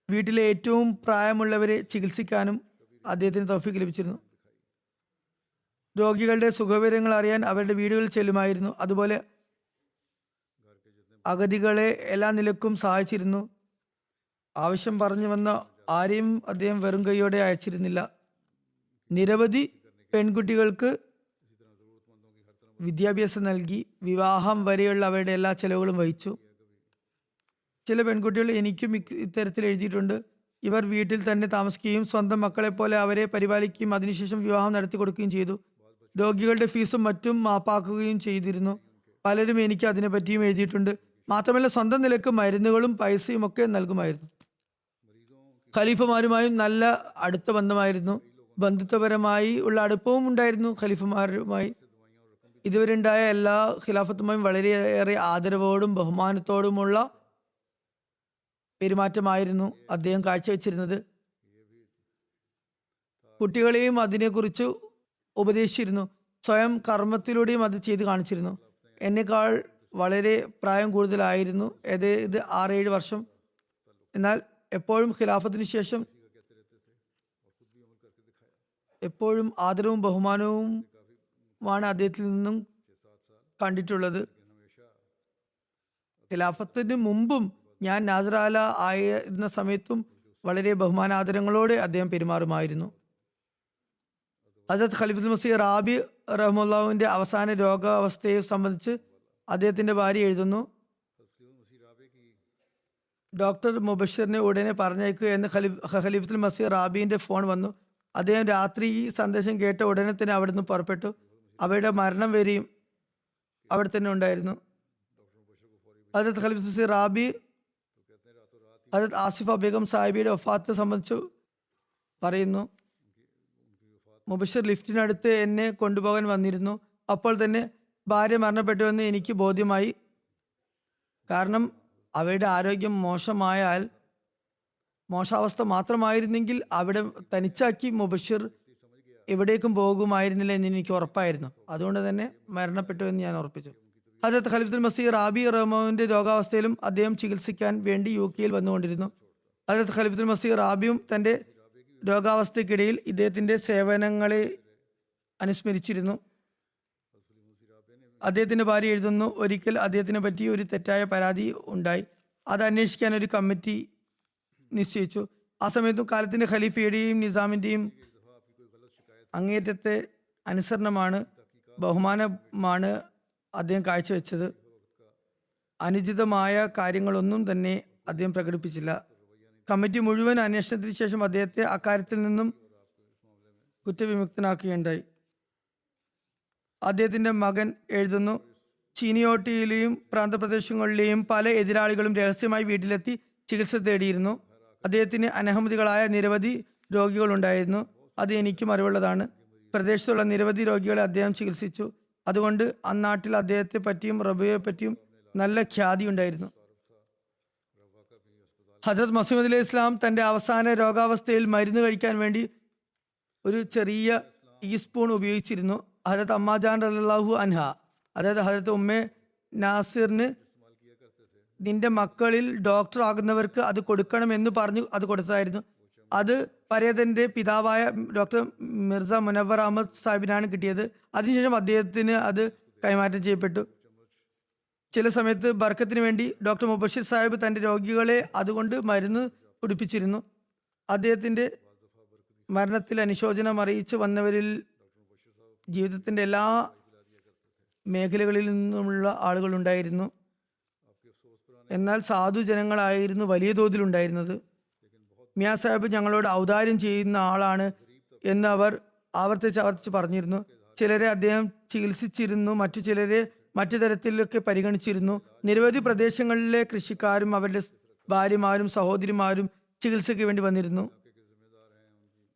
B: വീട്ടിലെ ഏറ്റവും പ്രായമുള്ളവരെ ചികിത്സിക്കാനും അദ്ദേഹത്തിന് തൗഫീഖ് ലഭിച്ചിരുന്നു. രോഗികളുടെ സുഖവിവരങ്ങൾ അറിയാൻ അവരുടെ വീടുകളിൽ ചെല്ലുമായിരുന്നു. അതുപോലെ അഗതികളെ എല്ലാ നിലക്കും സഹായിച്ചിരുന്നു. ആവശ്യം പറഞ്ഞു വന്ന ആരെയും അദ്ദേഹം വെറും കൈയോടെ അയച്ചിരുന്നില്ല. നിരവധി പെൺകുട്ടികൾക്ക് വിദ്യാഭ്യാസം നൽകി വിവാഹം വരെയുള്ള അവരുടെ എല്ലാ ചെലവുകളും വഹിച്ചു. ചില പെൺകുട്ടികൾ എനിക്കും ഇത്തരത്തിൽ എഴുതിയിട്ടുണ്ട്. ഇവർ വീട്ടിൽ തന്നെ താമസിക്കുകയും സ്വന്തം മക്കളെ പോലെ അവരെ പരിപാലിക്കുകയും അതിനുശേഷം വിവാഹം നടത്തി കൊടുക്കുകയും ചെയ്തു. രോഗികളുടെ ഫീസും മറ്റും മാപ്പാക്കുകയും ചെയ്തിരുന്നു. പലരും എനിക്ക് അതിനെ പറ്റിയും എഴുതിയിട്ടുണ്ട്. മാത്രമല്ല സ്വന്തം നിലക്ക് മരുന്നുകളും പൈസയും ഒക്കെ നൽകുമായിരുന്നു. ഖലീഫമാരുമായും നല്ല അടുത്ത ബന്ധമായിരുന്നു. ബന്ധുത്വപരമായി ഉള്ള അടുപ്പവും ഉണ്ടായിരുന്നു ഖലീഫമാരുമായി. ഇതുവരെ ഉണ്ടായ എല്ലാ ഖിലാഫത്തുമായും വളരെയേറെ ആദരവോടും ബഹുമാനത്തോടുമുള്ള പെരുമാറ്റമായിരുന്നു അദ്ദേഹം കാഴ്ചവെച്ചിരുന്നത്. കുട്ടികളെയും അതിനെക്കുറിച്ച് ഉപദേശിച്ചിരുന്നു. സ്വയം കർമ്മത്തിലൂടെയും അത് ചെയ്ത് കാണിച്ചിരുന്നു. എന്നേക്കാൾ വളരെ പ്രായം കൂടുതലായിരുന്നു, ഇത് 6-7 വർഷം. എന്നാൽ എപ്പോഴും ഖിലാഫത്തിന് ശേഷം എപ്പോഴും ആദരവും ബഹുമാനവുമാണ് അദ്ദേഹത്തിൽ നിന്നും കണ്ടിട്ടുള്ളത്. ഖിലാഫത്തിന് മുമ്പും ഞാൻ നാസറാല ആയിരുന്ന സമയത്തും വളരെ ബഹുമാനാദരങ്ങളോടെ അദ്ദേഹം പെരുമാറുമായിരുന്നു. ഹസരത്ത് ഖലീഫത്തുൽ മസീഹ് റാബി റഹ്മുല്ലാഹുവിന്റെ അവസാന രോഗാവസ്ഥയെ സംബന്ധിച്ച് അദ്ദേഹത്തിന്റെ ഭാര്യ എഴുതുന്നു, ഡോക്ടർ മുബഷിറിനെ ഉടനെ പറഞ്ഞയക്കുക എന്ന് ഖലീഫത്തുൽ മസീഹ് റാബിന്റെ ഫോൺ വന്നു. അദ്ദേഹം രാത്രി ഈ സന്ദേശം കേട്ട ഉടനെ തന്നെ അവിടെ നിന്ന് പുറപ്പെട്ടു. അവയുടെ മരണം വരെയും അവിടെ തന്നെ ഉണ്ടായിരുന്നു. ഹസരത്ത് ഖലീഫത്തുൽ മസീഹ് റാബി ഹസരത്ത് ആസിഫ ബേഗം സാഹിബിയുടെ വഫാത്ത് സംബന്ധിച്ച് പറയുന്നു, മുബഷിർ ലിഫ്റ്റിനടുത്ത് എന്നെ കൊണ്ടുപോകാൻ വന്നിരുന്നു. അപ്പോൾ തന്നെ ഭാര്യ മരണപ്പെട്ടുവെന്ന് എനിക്ക് ബോധ്യമായി. കാരണം അവയുടെ ആരോഗ്യം മോശാവസ്ഥ മാത്രമായിരുന്നെങ്കിൽ അവിടെ തനിച്ചാക്കി മുബഷിർ എവിടേക്കും പോകുമായിരുന്നില്ല എന്ന് എനിക്ക് ഉറപ്പായിരുന്നു. അതുകൊണ്ട് തന്നെ മരണപ്പെട്ടു എന്ന് ഞാൻ ഉറപ്പിച്ചു. ഹസരത്ത് ഖലീഫത്തുൽ മസീഹ് റാബി റഹ്മാന്റെ രോഗാവസ്ഥയിലും അദ്ദേഹം ചികിത്സിക്കാൻ വേണ്ടി UK വന്നുകൊണ്ടിരുന്നു. ഹസരത്ത് ഖലീഫത്തുൽ മസീഹ് റാബിയും തന്റെ രോഗാവസ്ഥയ്ക്കിടയിൽ ഇദ്ദേഹത്തിന്റെ സേവനങ്ങളെ അനുസ്മരിച്ചിരുന്നു. അദ്ദേഹത്തിന്റെ ഭാര്യ എഴുതുന്നു, ഒരിക്കൽ അദ്ദേഹത്തിനെ പറ്റി ഒരു തെറ്റായ പരാതി ഉണ്ടായി. അത് അന്വേഷിക്കാൻ ഒരു കമ്മിറ്റി നിശ്ചയിച്ചു. ആ സമയത്തും കാലത്തിന്റെ ഖലീഫയുടെയും നിസാമിന്റെയും അങ്ങേറ്റത്തെ അനുസരണമാണ് ബഹുമാനമാണ് അദ്ദേഹം കാഴ്ചവെച്ചത്. അനുചിതമായ കാര്യങ്ങളൊന്നും തന്നെ അദ്ദേഹം പ്രകടിപ്പിച്ചില്ല. കമ്മിറ്റി മുഴുവൻ അന്വേഷണത്തിന് ശേഷം അദ്ദേഹത്തെ അക്കാര്യത്തിൽ നിന്നും കുറ്റവിമുക്തനാക്കുകയുണ്ടായി. അദ്ദേഹത്തിന്റെ മകൻ എഴുതുന്നു, ചീനിയോട്ടിയിലെയും പ്രാന്തപ്രദേശങ്ങളിലെയും പല എതിരാളികളും രഹസ്യമായി വീട്ടിലെത്തി ചികിത്സ തേടിയിരുന്നു. അദ്ദേഹത്തിന് അനഹമ്മദികളായ നിരവധി രോഗികളുണ്ടായിരുന്നു. അത് എനിക്കും അറിവുള്ളതാണ്. പ്രദേശത്തുള്ള നിരവധി രോഗികളെ അദ്ദേഹം ചികിത്സിച്ചു. അതുകൊണ്ട് അന്നാട്ടിൽ അദ്ദേഹത്തെ പറ്റിയും റബിയെ പറ്റിയും നല്ല ഖ്യാതി ഉണ്ടായിരുന്നു. ഹജറത്ത് മസീഹ് അലൈഹി ഇസ്ലാം തന്റെ അവസാന രോഗാവസ്ഥയിൽ മരുന്ന് കഴിക്കാൻ വേണ്ടി ഒരു ചെറിയ ടീസ്പൂൺ ഉപയോഗിച്ചിരുന്നു. ഹജറത്ത് അമ്മാജാൻ റളിയല്ലാഹു അൻഹ, അതായത് ഹജറത്ത് ഉമ്മേ നാസിറിന് നിന്റെ മക്കളിൽ ഡോക്ടർ ആകുന്നവർക്ക് അത് കൊടുക്കണമെന്ന് പറഞ്ഞു അത് കൊടുത്തതായിരുന്നു. അത് പരേതന്റെ പിതാവായ ഡോക്ടർ മിർസ മുനവർ അഹമ്മദ് സാഹിബിനാണ് കിട്ടിയത്. അതിനുശേഷം അദ്ദേഹത്തിന് അത് കൈമാറ്റം ചെയ്യപ്പെട്ടു. ചില സമയത്ത് ബർക്കത്തിന് വേണ്ടി ഡോക്ടർ മുബഷിർ സാഹിബ് തന്റെ രോഗികളെ അതുകൊണ്ട് മരുന്ന് കുടിപ്പിച്ചിരുന്നു. അദ്ദേഹത്തിന്റെ മരണത്തിൽ അനുശോചനം അറിയിച്ച് വന്നവരിൽ ജീവിതത്തിന്റെ എല്ലാ മേഖലകളിൽ നിന്നുമുള്ള ആളുകൾ ഉണ്ടായിരുന്നു. എന്നാൽ സാധു ജനങ്ങളായിരുന്നു വലിയ തോതിൽ ഉണ്ടായിരുന്നത്. മിയാ സാഹിബ് ഞങ്ങളോട് ഔദാര്യം ചെയ്യുന്ന ആളാണ് എന്ന് അവർ ആവർത്തിച്ച് പറഞ്ഞിരുന്നു. ചിലരെ അദ്ദേഹം ചികിത്സിച്ചിരുന്നു, മറ്റു ചിലരെ മറ്റു തരത്തിലൊക്കെ പരിഗണിച്ചിരുന്നു. നിരവധി പ്രദേശങ്ങളിലെ കൃഷിക്കാരും അവരുടെ ഭാര്യമാരും സഹോദരിമാരും ചികിത്സയ്ക്ക് വേണ്ടി വന്നിരുന്നു.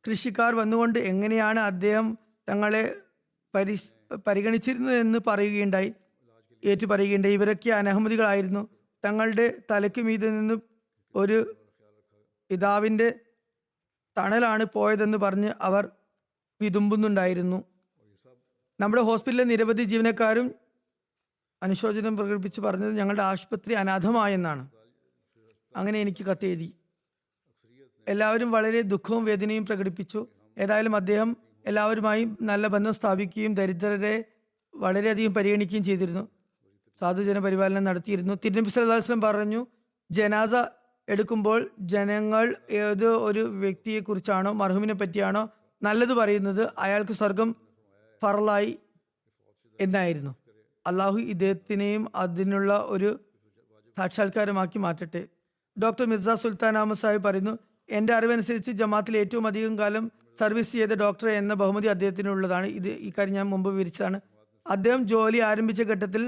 B: കൃഷിക്കാർ വന്നുകൊണ്ട് എങ്ങനെയാണ് അദ്ദേഹം തങ്ങളെ പരിഗണിച്ചിരുന്നത് എന്ന് പറയുകയുണ്ടായി. ഇവരൊക്കെ അനഹമ്മദികളായിരുന്നു. തങ്ങളുടെ തലയ്ക്ക് മീതെ നിന്ന് ഒരു പിതാവിൻ്റെ തണലാണ് പോയതെന്ന് പറഞ്ഞ് അവർ വിതുമ്പുന്നുണ്ടായിരുന്നു. നമ്മുടെ ഹോസ്പിറ്റലിലെ നിരവധി ജീവനക്കാരും അനുശോചനം പ്രകടിപ്പിച്ച് പറഞ്ഞത് ഞങ്ങളുടെ ആശുപത്രി അനാഥമായെന്നാണ്. അങ്ങനെ എനിക്ക് കത്തെഴുതി. എല്ലാവരും വളരെ ദുഃഖവും വേദനയും പ്രകടിപ്പിച്ചു. ഏതായാലും അദ്ദേഹം എല്ലാവരുമായും നല്ല ബന്ധം സ്ഥാപിക്കുകയും ദരിദ്രരെ വളരെയധികം പരിഗണിക്കുകയും ചെയ്തിരുന്നു. സാധുജന പരിപാലനം നടത്തിയിരുന്നു. തിരുനബി സല്ലല്ലാഹു അലൈഹി വസല്ലം പറഞ്ഞു, ജനാസ എടുക്കുമ്പോൾ ജനങ്ങൾ ഏതോ ഒരു വ്യക്തിയെ കുറിച്ചാണോ മർഹൂമിനെ പറ്റിയാണോ നല്ലത് പറയുന്നത്, അയാൾക്ക് സ്വർഗം ഫറലായി എന്നായിരുന്നു. അള്ളാഹു ഇദ്ദേഹത്തിനെയും അതിനുള്ള ഒരു സാക്ഷാത്കാരമാക്കി മാറ്റട്ടെ. ഡോക്ടർ മിർസ സുൽത്താൻ അഹമ്മദ് സാഹിബ് പറയുന്നു, എൻ്റെ അറിവനുസരിച്ച് ജമാഅത്തിൽ ഏറ്റവും അധികം കാലം സർവീസ് ചെയ്ത ഡോക്ടർ എന്ന ബഹുമതി അദ്ദേഹത്തിനുള്ളതാണ്. ഇക്കാര്യം ഞാൻ മുമ്പ് വിവരിച്ചതാണ്. അദ്ദേഹം ജോലി ആരംഭിച്ച ഘട്ടത്തിൽ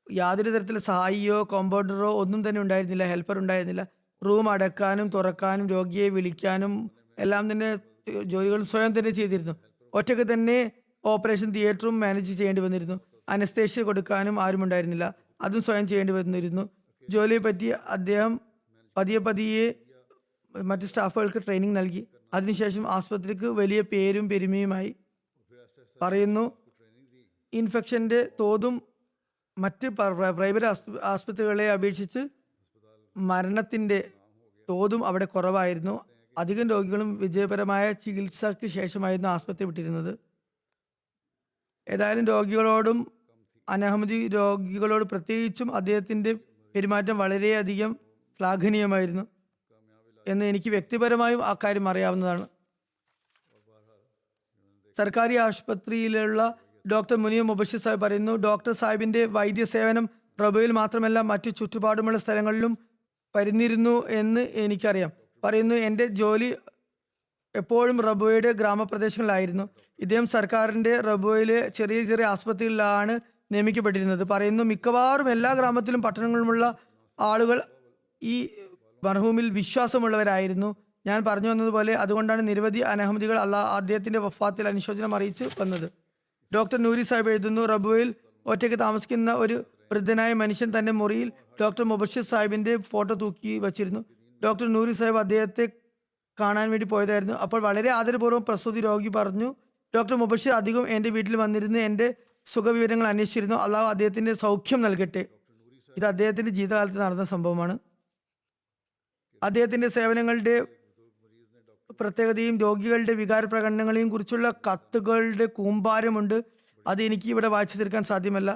B: യാതൊരു തരത്തിലുള്ള സഹായിയോ കോമ്പൗണ്ടറോ ഒന്നും തന്നെ ഉണ്ടായിരുന്നില്ല, ഹെൽപ്പർ ഉണ്ടായിരുന്നില്ല. റൂം അടക്കാനും തുറക്കാനും രോഗിയെ വിളിക്കാനും എല്ലാം തന്നെ ജോലികൾ സ്വയം തന്നെ ചെയ്തിരുന്നു. ഒറ്റയ്ക്ക് തന്നെ ഓപ്പറേഷൻ തിയേറ്ററും മാനേജ് ചെയ്യേണ്ടി വന്നിരുന്നു. അനസ്തേഷ്യ കൊടുക്കാനും ആരും ഉണ്ടായിരുന്നില്ല, അതും സ്വയം ചെയ്യേണ്ടി വന്നിരുന്നു. ജോലിയെ പറ്റി അദ്ദേഹം പതിയെ മറ്റ് സ്റ്റാഫുകൾക്ക് ട്രെയിനിങ് നൽകി. അതിനുശേഷം ആസ്പത്രിക്ക് വലിയ പേരും പെരുമയുമായി. പറയുന്നു, ഇൻഫെക്ഷൻ്റെ തോതും മറ്റ് പ്രൈവറ്റ് ആസ്പത്രികളെ അപേക്ഷിച്ച് മരണത്തിൻ്റെ തോതും അവിടെ കുറവായിരുന്നു. അധികം രോഗികളും വിജയപരമായ ചികിത്സയ്ക്ക് ശേഷമായിരുന്നു ആസ്പത്രി വിട്ടിരുന്നത്. ഏതായാലും രോഗികളോടും അനഹമ്മദി രോഗികളോട് പ്രത്യേകിച്ചും അദ്ദേഹത്തിൻ്റെ പെരുമാറ്റം വളരെയധികം ശ്ലാഘനീയമായിരുന്നു എന്ന് എനിക്ക് വ്യക്തിപരമായും ആ കാര്യം അറിയാവുന്നതാണ്. സർക്കാരി ആശുപത്രിയിലുള്ള ഡോക്ടർ മുനീർ മുബഷിർ സാഹിബ് പറയുന്നു, ഡോക്ടർ സാഹിബിന്റെ വൈദ്യസേവനം റബോയിൽ മാത്രമല്ല മറ്റു ചുറ്റുപാടുമുള്ള സ്ഥലങ്ങളിലും പരന്നിരുന്നു എന്ന് എനിക്കറിയാം. പറയുന്നു, എൻ്റെ ജോലി എപ്പോഴും റബോയുടെ ഗ്രാമപ്രദേശങ്ങളിലായിരുന്നു. ഇദ്ദേഹം സർക്കാരിൻ്റെ റബോയിലെ ചെറിയ ചെറിയ ആസ്പത്രികളിലാണ് നിയമിക്കപ്പെട്ടിരുന്നത്. പറയുന്നു, മിക്കവാറും എല്ലാ ഗ്രാമത്തിലും പട്ടണങ്ങളിലുമുള്ള ആളുകൾ ഈ മർഹൂമിൽ വിശ്വാസമുള്ളവരായിരുന്നു. ഞാൻ പറഞ്ഞു വന്നതുപോലെ അതുകൊണ്ടാണ് നിരവധി അനഹമ്മദികൾ അദ്ദേഹത്തിന്റെ വഫാത്തിൽ അനുശോചനം അറിയിച്ച് വന്നത്. ഡോക്ടർ നൂരി സാഹിബ് എഴുതുന്നു, റബുവിൽ ഒറ്റയ്ക്ക് താമസിക്കുന്ന ഒരു വൃദ്ധനായ മനുഷ്യൻ തന്റെ മുറിയിൽ ഡോക്ടർ മുബഷിർ സാഹിബിന്റെ ഫോട്ടോ തൂക്കി വച്ചിരുന്നു. ഡോക്ടർ നൂരി സാഹിബ് അദ്ദേഹത്തെ കാണാൻ വേണ്ടി പോയതായിരുന്നു. അപ്പോൾ വളരെ ആദരപൂർവ്വം പ്രസൂതി രോഗി പറഞ്ഞു, ഡോക്ടർ മുബഷിർ അധികം എൻ്റെ വീട്ടിൽ വന്നിരുന്ന് എൻ്റെ സുഖവിവരങ്ങൾ അന്വേഷിച്ചിരുന്നു. അള്ളാഹു അദ്ദേഹത്തിന്റെ സൗഖ്യം നൽകട്ടെ. ഇത് അദ്ദേഹത്തിന്റെ ജീവിതകാലത്ത് നടന്ന സംഭവമാണ്. അദ്ദേഹത്തിന്റെ സേവനങ്ങളുടെ പ്രത്യേകതയും രോഗികളുടെ വികാര പ്രകടനങ്ങളെയും കുറിച്ചുള്ള കത്തുകളുടെ കൂമ്പാരമുണ്ട്. അത് എനിക്ക് ഇവിടെ വായിച്ചു തീർക്കാൻ സാധ്യമല്ല.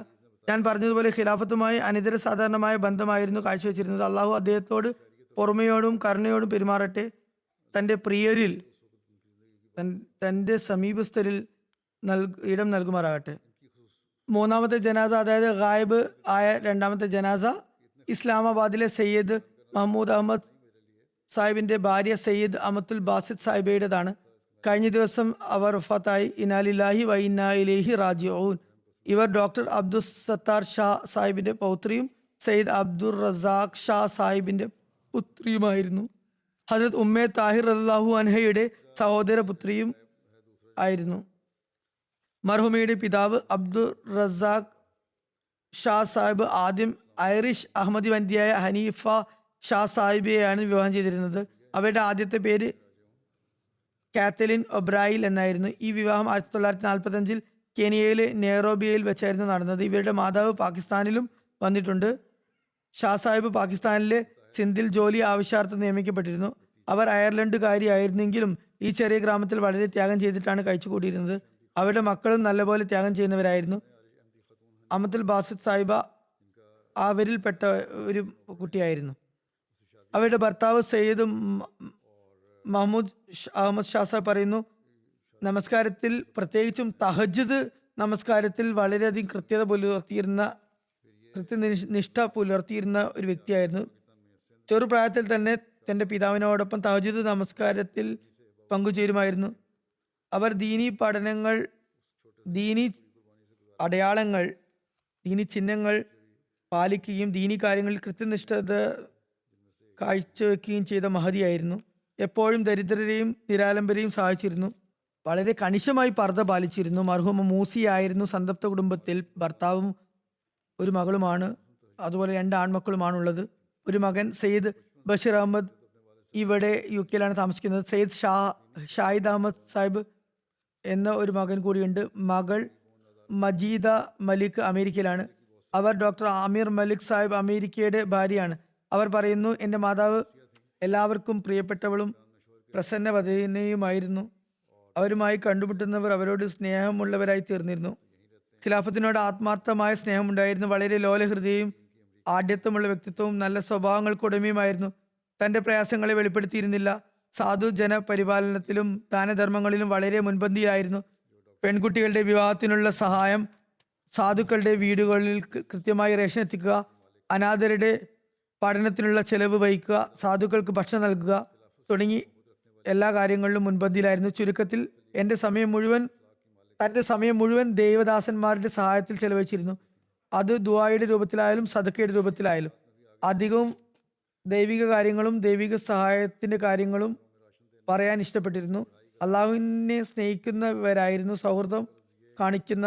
B: ഞാൻ പറഞ്ഞതുപോലെ ഖിലാഫത്തുമായി അനിതര സാധാരണമായ ബന്ധമായിരുന്നു കാഴ്ചവെച്ചിരുന്നത്. അള്ളാഹു അദ്ദേഹത്തോട് പൊറുമയോടും കരുണയോടും പെരുമാറട്ടെ. തൻ്റെ പ്രിയരിൽ തൻ്റെ സമീപസ്ഥരിൽ ഇടം നൽകുമാറാകട്ടെ. മൂന്നാമത്തെ ജനാസ, അതായത് ഗായബ് ആയ രണ്ടാമത്തെ ജനാസ, ഇസ്ലാമാബാദിലെ സയ്യിദ് മഹ്മൂദ് അഹമ്മദ് സാഹിബിന്റെ ഭാര്യ സയ്യിദ് അമത്തുൽ ബാസിദ് സാഹിബയുടേതാണ്. കഴിഞ്ഞ ദിവസം അവർ വഫാത്തായി. ഇനാലില്ലാഹി വ ഇന്നാ ഇലൈഹി റാജിഊൻ. ഇവർ ഡോക്ടർ അബ്ദുൽ സത്താർ ഷാ സാഹിബിന്റെ പൗത്രിയും സയ്യിദ് അബ്ദുൾ റസാഖ് ഷാ സാഹിബിന്റെ പുത്രിയുമായിരുന്നു. ഹസ്രത്ത് ഉമ്മെ താഹിർ റളിയല്ലാഹു അൻഹയുടെ സഹോദര പുത്രിയും ആയിരുന്നു. മർഹൂമയുടെ പിതാവ് അബ്ദുൾ റസാഖ് ഷാ സാഹിബ് ആദ്യം ഐറിഷ് അഹമ്മദി വനിതയായ ഹനീഫ ഷാ സാഹിബിയെയാണ് വിവാഹം ചെയ്തിരുന്നത്. അവരുടെ ആദ്യത്തെ പേര് കാത്തലിൻ ഒബ്രായിൽ എന്നായിരുന്നു. ഈ വിവാഹം 1945 കെനിയയിലെ നെയ്റോബിയയിൽ വെച്ചായിരുന്നു നടന്നത്. ഇവരുടെ മാതാവ് പാകിസ്ഥാനിലും വന്നിട്ടുണ്ട്. ഷാ സാഹിബ് പാകിസ്ഥാനിലെ സിന്ധിൽ ജോലി ആവശ്യാർത്ഥം നിയമിക്കപ്പെട്ടിരുന്നു. അവർ അയർലൻഡുകാരിയായിരുന്നെങ്കിലും ഈ ചെറിയ ഗ്രാമത്തിൽ വളരെ ത്യാഗം ചെയ്തിട്ടാണ് കഴിച്ചുകൂടിയിരുന്നത്. അവരുടെ മക്കളും നല്ലപോലെ ത്യാഗം ചെയ്യുന്നവരായിരുന്നു. അമത്തുൽ ബാസിദ് സാഹിബ അവരിൽപ്പെട്ട ഒരു കുട്ടിയായിരുന്നു. അവരുടെ ഭർത്താവ് സയ്യിദ് മഹ്മൂദ് അഹമ്മദ് ഷാ സാഹിബ് പറയുന്നു, നമസ്കാരത്തിൽ പ്രത്യേകിച്ചും തഹജ്ജുദ് നമസ്കാരത്തിൽ വളരെയധികം കൃത്യനിഷ്ഠ പുലർത്തിയിരുന്ന ഒരു വ്യക്തിയായിരുന്നു. ചെറുപ്രായത്തിൽ തന്നെ തൻ്റെ പിതാവിനോടൊപ്പം തഹജ്ജുദ് നമസ്കാരത്തിൽ പങ്കുചേരുമായിരുന്നു. അവർ ദീനി പഠനങ്ങൾ, ദീനി അടയാളങ്ങൾ, ദീനി ചിഹ്നങ്ങൾ പാലിക്കുകയും ദീനി കാര്യങ്ങളിൽ കൃത്യനിഷ്ഠത കാഴ്ചവെക്കുകയും ചെയ്ത മഹതിയായിരുന്നു. എപ്പോഴും ദരിദ്രരെയും നിരാലംബരെയും സഹായിച്ചിരുന്നു. വളരെ കണിശമായി പർദ്ദ പാലിച്ചിരുന്നു. മർഹൂമ മൂസിയായിരുന്നു. സന്തപ്ത കുടുംബത്തിൽ ഭർത്താവും ഒരു മകളുമാണ്, അതുപോലെ 2 ആൺമക്കളുമാണുള്ളത്. ഒരു മകൻ സയ്യിദ് ബഷീർ അഹമ്മദ് ഇവിടെ UK-യിലാണ് താമസിക്കുന്നത്. സയ്യിദ് ഷാഹിദ് അഹമ്മദ് സാഹിബ് എന്ന ഒരു മകൻ കൂടിയുണ്ട്. മകൾ മജീദ മലിക് അമേരിക്കയിലാണ്. അവർ ഡോക്ടർ ആമിർ മലിക് സാഹിബ് അമേരിക്കയുടെ ഭാര്യയാണ്. അവർ പറയുന്നു, എൻ്റെ മാതാവ് എല്ലാവർക്കും പ്രിയപ്പെട്ടവളും പ്രസന്നവദനയുമായിരുന്നു. അവരുമായി കണ്ടുമുട്ടുന്നവർ അവരോട് സ്നേഹമുള്ളവരായി തീർന്നിരുന്നു. ഖിലാഫത്തിനോട് ആത്മാർത്ഥമായ സ്നേഹമുണ്ടായിരുന്നു. വളരെ ലോലഹൃദയവും ആഢ്യത്വമുള്ള വ്യക്തിത്വവും നല്ല സ്വഭാവങ്ങൾക്കുടമയുമായിരുന്നു. തൻ്റെ പ്രയാസങ്ങളെ വെളിപ്പെടുത്തിയിരുന്നില്ല. സാധു ജനപരിപാലനത്തിലും ദാനധർമ്മങ്ങളിലും വളരെ മുൻപന്തിയായിരുന്നു. പെൺകുട്ടികളുടെ വിവാഹത്തിനുള്ള സഹായം, സാധുക്കളുടെ വീടുകളിൽ കൃത്യമായി റേഷൻ എത്തിക്കുക, അനാഥരുടെ പഠനത്തിനുള്ള ചെലവ് വഹിക്കുക, സാധുക്കൾക്ക് ഭക്ഷണം നൽകുക തുടങ്ങി എല്ലാ കാര്യങ്ങളിലും മുൻപന്തിയിലായിരുന്നു. ചുരുക്കത്തിൽ തന്റെ സമയം മുഴുവൻ ദൈവദാസന്മാരുടെ സഹായത്തിൽ ചെലവഴിച്ചിരുന്നു. അത് ദുആയുടെ രൂപത്തിലായാലും സദക്കയുടെ രൂപത്തിലായാലും. അധികവും ദൈവിക കാര്യങ്ങളും ദൈവിക സഹായത്തിന്റെ കാര്യങ്ങളും പറയാൻ ഇഷ്ടപ്പെട്ടിരുന്നു. അള്ളാഹുവിനെ സ്നേഹിക്കുന്നവരായിരുന്നു. സൗഹൃദം കാണിക്കുന്ന,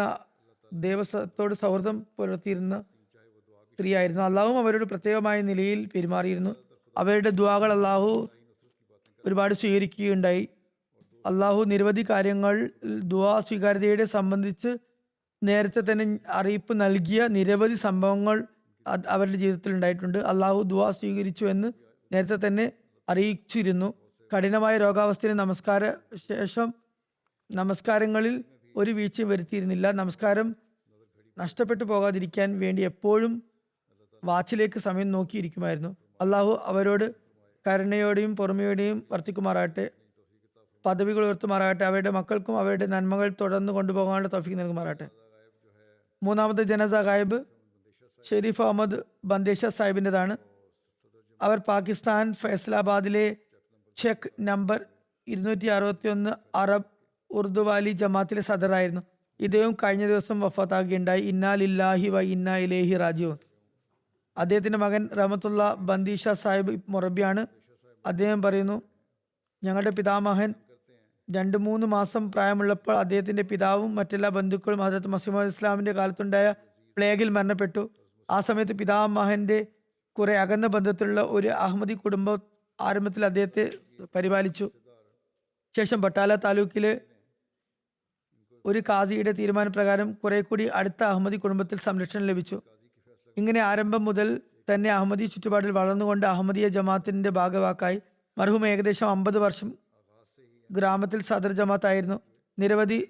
B: ദേവസ്വത്തോട് സൗഹൃദം പുലർത്തിയിരുന്ന സ്ത്രീയായിരുന്നു. അള്ളാഹുവും അവരോട് പ്രത്യേകമായ നിലയിൽ പെരുമാറിയിരുന്നു. അവരുടെ ദുആകൾ അള്ളാഹു ഒരുപാട് സ്വീകരിക്കുകയുണ്ടായി. അള്ളാഹു നിരവധി കാര്യങ്ങൾ ദുആ സ്വീകാര്യതയെ സംബന്ധിച്ച് നേരത്തെ തന്നെ അറിയിപ്പ് നൽകിയ നിരവധി സംഭവങ്ങൾ അവരുടെ ജീവിതത്തിൽ ഉണ്ടായിട്ടുണ്ട്. അള്ളാഹു ദുആ സ്വീകരിച്ചു എന്ന് നേരത്തെ തന്നെ അറിയിച്ചിരുന്നു. കഠിനമായ രോഗാവസ്ഥയിൽ നമസ്കാരങ്ങളിൽ ഒരു വീഴ്ചയും വരുത്തിയിരുന്നില്ല. നമസ്കാരം നഷ്ടപ്പെട്ടു പോകാതിരിക്കാൻ വേണ്ടി എപ്പോഴും വാച്ചിലേക്ക് സമയം നോക്കിയിരിക്കുമായിരുന്നു. അള്ളാഹു അവരോട് കരുണയോടെയും പൊറുമയോടെയും വർത്തിക്കുമാറാകട്ടെ, പദവികൾ ഉയർത്തുമാറാകട്ടെ. അവരുടെ മക്കൾക്കും അവരുടെ നന്മകൾ തുടർന്ന് കൊണ്ടുപോകാനുള്ള തൗഫീഖ് നൽകുമാറാകട്ടെ. മൂന്നാമത്തെ ജനസ ഗായിബ് ഷെരീഫ് അഹമ്മദ് ബന്ദേശ സാഹിബിൻ്റെതാണ്. അവർ പാകിസ്ഥാൻ ഫൈസലാബാദിലെ ചെക്ക് നമ്പർ 261 അറബ് ഉറുദുവാലി ജമാത്തിലെ സദറായിരുന്നു. ഇദ്ദേഹം കഴിഞ്ഞ ദിവസം വഫാത്താകുകയുണ്ടായി. ഇന്നാ ലില്ലാഹി വ ഇന്നാ ഇലൈഹി റാജിഊൻ. അദ്ദേഹത്തിന്റെ മകൻ റഹ്മത്തുള്ള ബന്ദീഷ സാഹിബ് മൊറബിയാണ്. അദ്ദേഹം പറയുന്നു, ഞങ്ങളുടെ പിതാമഹൻ 2-3 മാസം പ്രായമുള്ളപ്പോൾ അദ്ദേഹത്തിന്റെ പിതാവും മറ്റെല്ലാ ബന്ധുക്കളും ഹസ്രത്ത് മസീഹ് ഇസ്ലാമിന്റെ കാലത്തുണ്ടായ പ്ലേഗിൽ മരണപ്പെട്ടു. ആ സമയത്ത് പിതാമഹന്റെ കുറെ അകന്ന ബന്ധത്തിലുള്ള ഒരു അഹമ്മദി കുടുംബം ആരംഭത്തിൽ അദ്ദേഹത്തെ പരിപാലിച്ചു. ശേഷം ബട്ടാല താലൂക്കിലെ ഒരു കാസിയുടെ തീരുമാനപ്രകാരം കുറെ കൂടി അടുത്ത അഹമ്മദി കുടുംബത്തിൽ സംരക്ഷണം ലഭിച്ചു. ഇങ്ങനെ ആരംഭം മുതൽ തന്നെ അഹമ്മദി ചുറ്റുപാടിൽ വളർന്നുകൊണ്ട് അഹമ്മദിയ ജമാഅത്തിന്റെ ഭാഗവാക്കായി. മർഹൂം ഏകദേശം 50 വർഷം ഗ്രാമത്തിൽ സദർ ജമാഅത്തായിരുന്നു. നിരവധി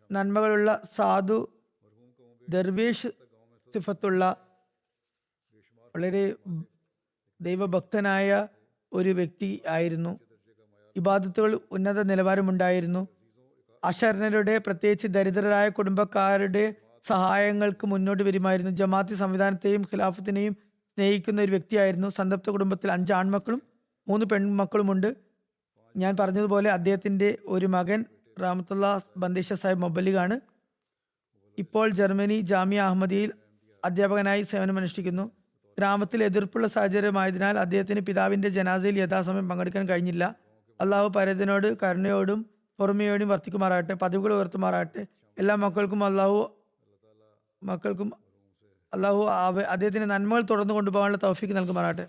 B: നന്മകളുള്ള സാധു ദർവേഷ് സിഫത്തുള്ള വളരെ ദൈവഭക്തനായ ഒരു വ്യക്തി ആയിരുന്നു. ഇബാദത്തുകൾ ഉന്നത നിലവാരമുണ്ടായിരുന്നു. അശരണരുടെ, പ്രത്യേകിച്ച് ദരിദ്രരായ കുടുംബക്കാരുടെ സഹായങ്ങൾക്ക് മുന്നോട്ട് വരുമായിരുന്നു. ജമാഅത്തി സംവിധാനത്തെയും ഖിലാഫത്തിനെയും സ്നേഹിക്കുന്ന ഒരു വ്യക്തിയായിരുന്നു. സന്തപ്ത കുടുംബത്തിൽ 5 ആൺമക്കളും 3 പെൺമക്കളുമുണ്ട്. ഞാൻ പറഞ്ഞതുപോലെ അദ്ദേഹത്തിന്റെ ഒരു മകൻ റഹ്മത്തുള്ള ബന്ദേശ സാഹിബ് മൊബല്ലിഗാണ്. ഇപ്പോൾ ജർമ്മനി ജാമിയ അഹമ്മദിയിൽ അധ്യാപകനായി സേവനമനുഷ്ഠിക്കുന്നു. ഗ്രാമത്തിൽ എതിർപ്പുള്ള സാഹചര്യമായതിനാൽ അദ്ദേഹത്തിന് പിതാവിന്റെ ജനാസയിൽ യഥാസമയം പങ്കെടുക്കാൻ കഴിഞ്ഞില്ല. അള്ളാഹു പരേതനോട് കരുണയോടും പൊറുമയോടും വർത്തിക്കുമാറാകട്ടെ, പദവികൾ ഉയർത്തുമാറാകട്ടെ. എല്ലാ മക്കൾക്കും അള്ളാഹു അദ്ദേഹത്തിന്റെ നന്മകൾ തുടർന്ന് കൊണ്ടുപോകാനുള്ള തൗഫീഖ് നൽകുമാറാകട്ടെ.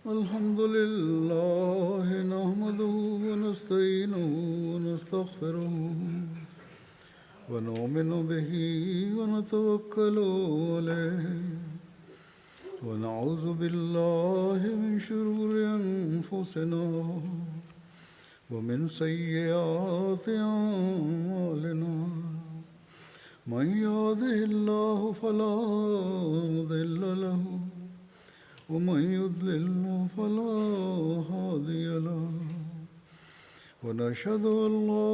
A: الحمد لله نحمده ونستعينه ونستغفره ونؤمن به ونتوكل عليه ونعوذ بالله من شرور أنفسنا ومن سيئات أعمالنا. من يهده الله فلا مضل له ومن يضلل فلا هادي له ونشهد أن لا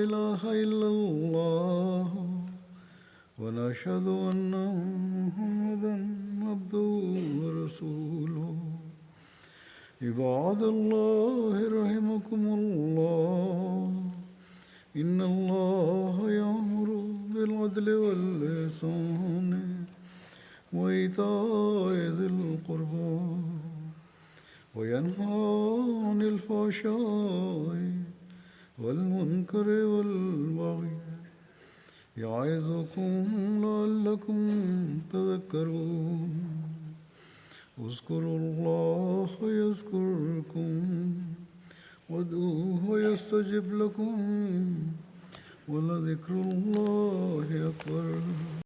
A: إله إلا الله ونشهد أن محمدا عبده ورسوله. عباد الله رحمكم الله إن الله يأمر بالعدل والإحسان وإيتاء ذي القربى وينهى عن الفحشاء والمنكر والبغي يعظكم لعلكم تذكرون. اذكروا الله يذكركم وادعوه يستجب لكم ولذكر الله أكبر.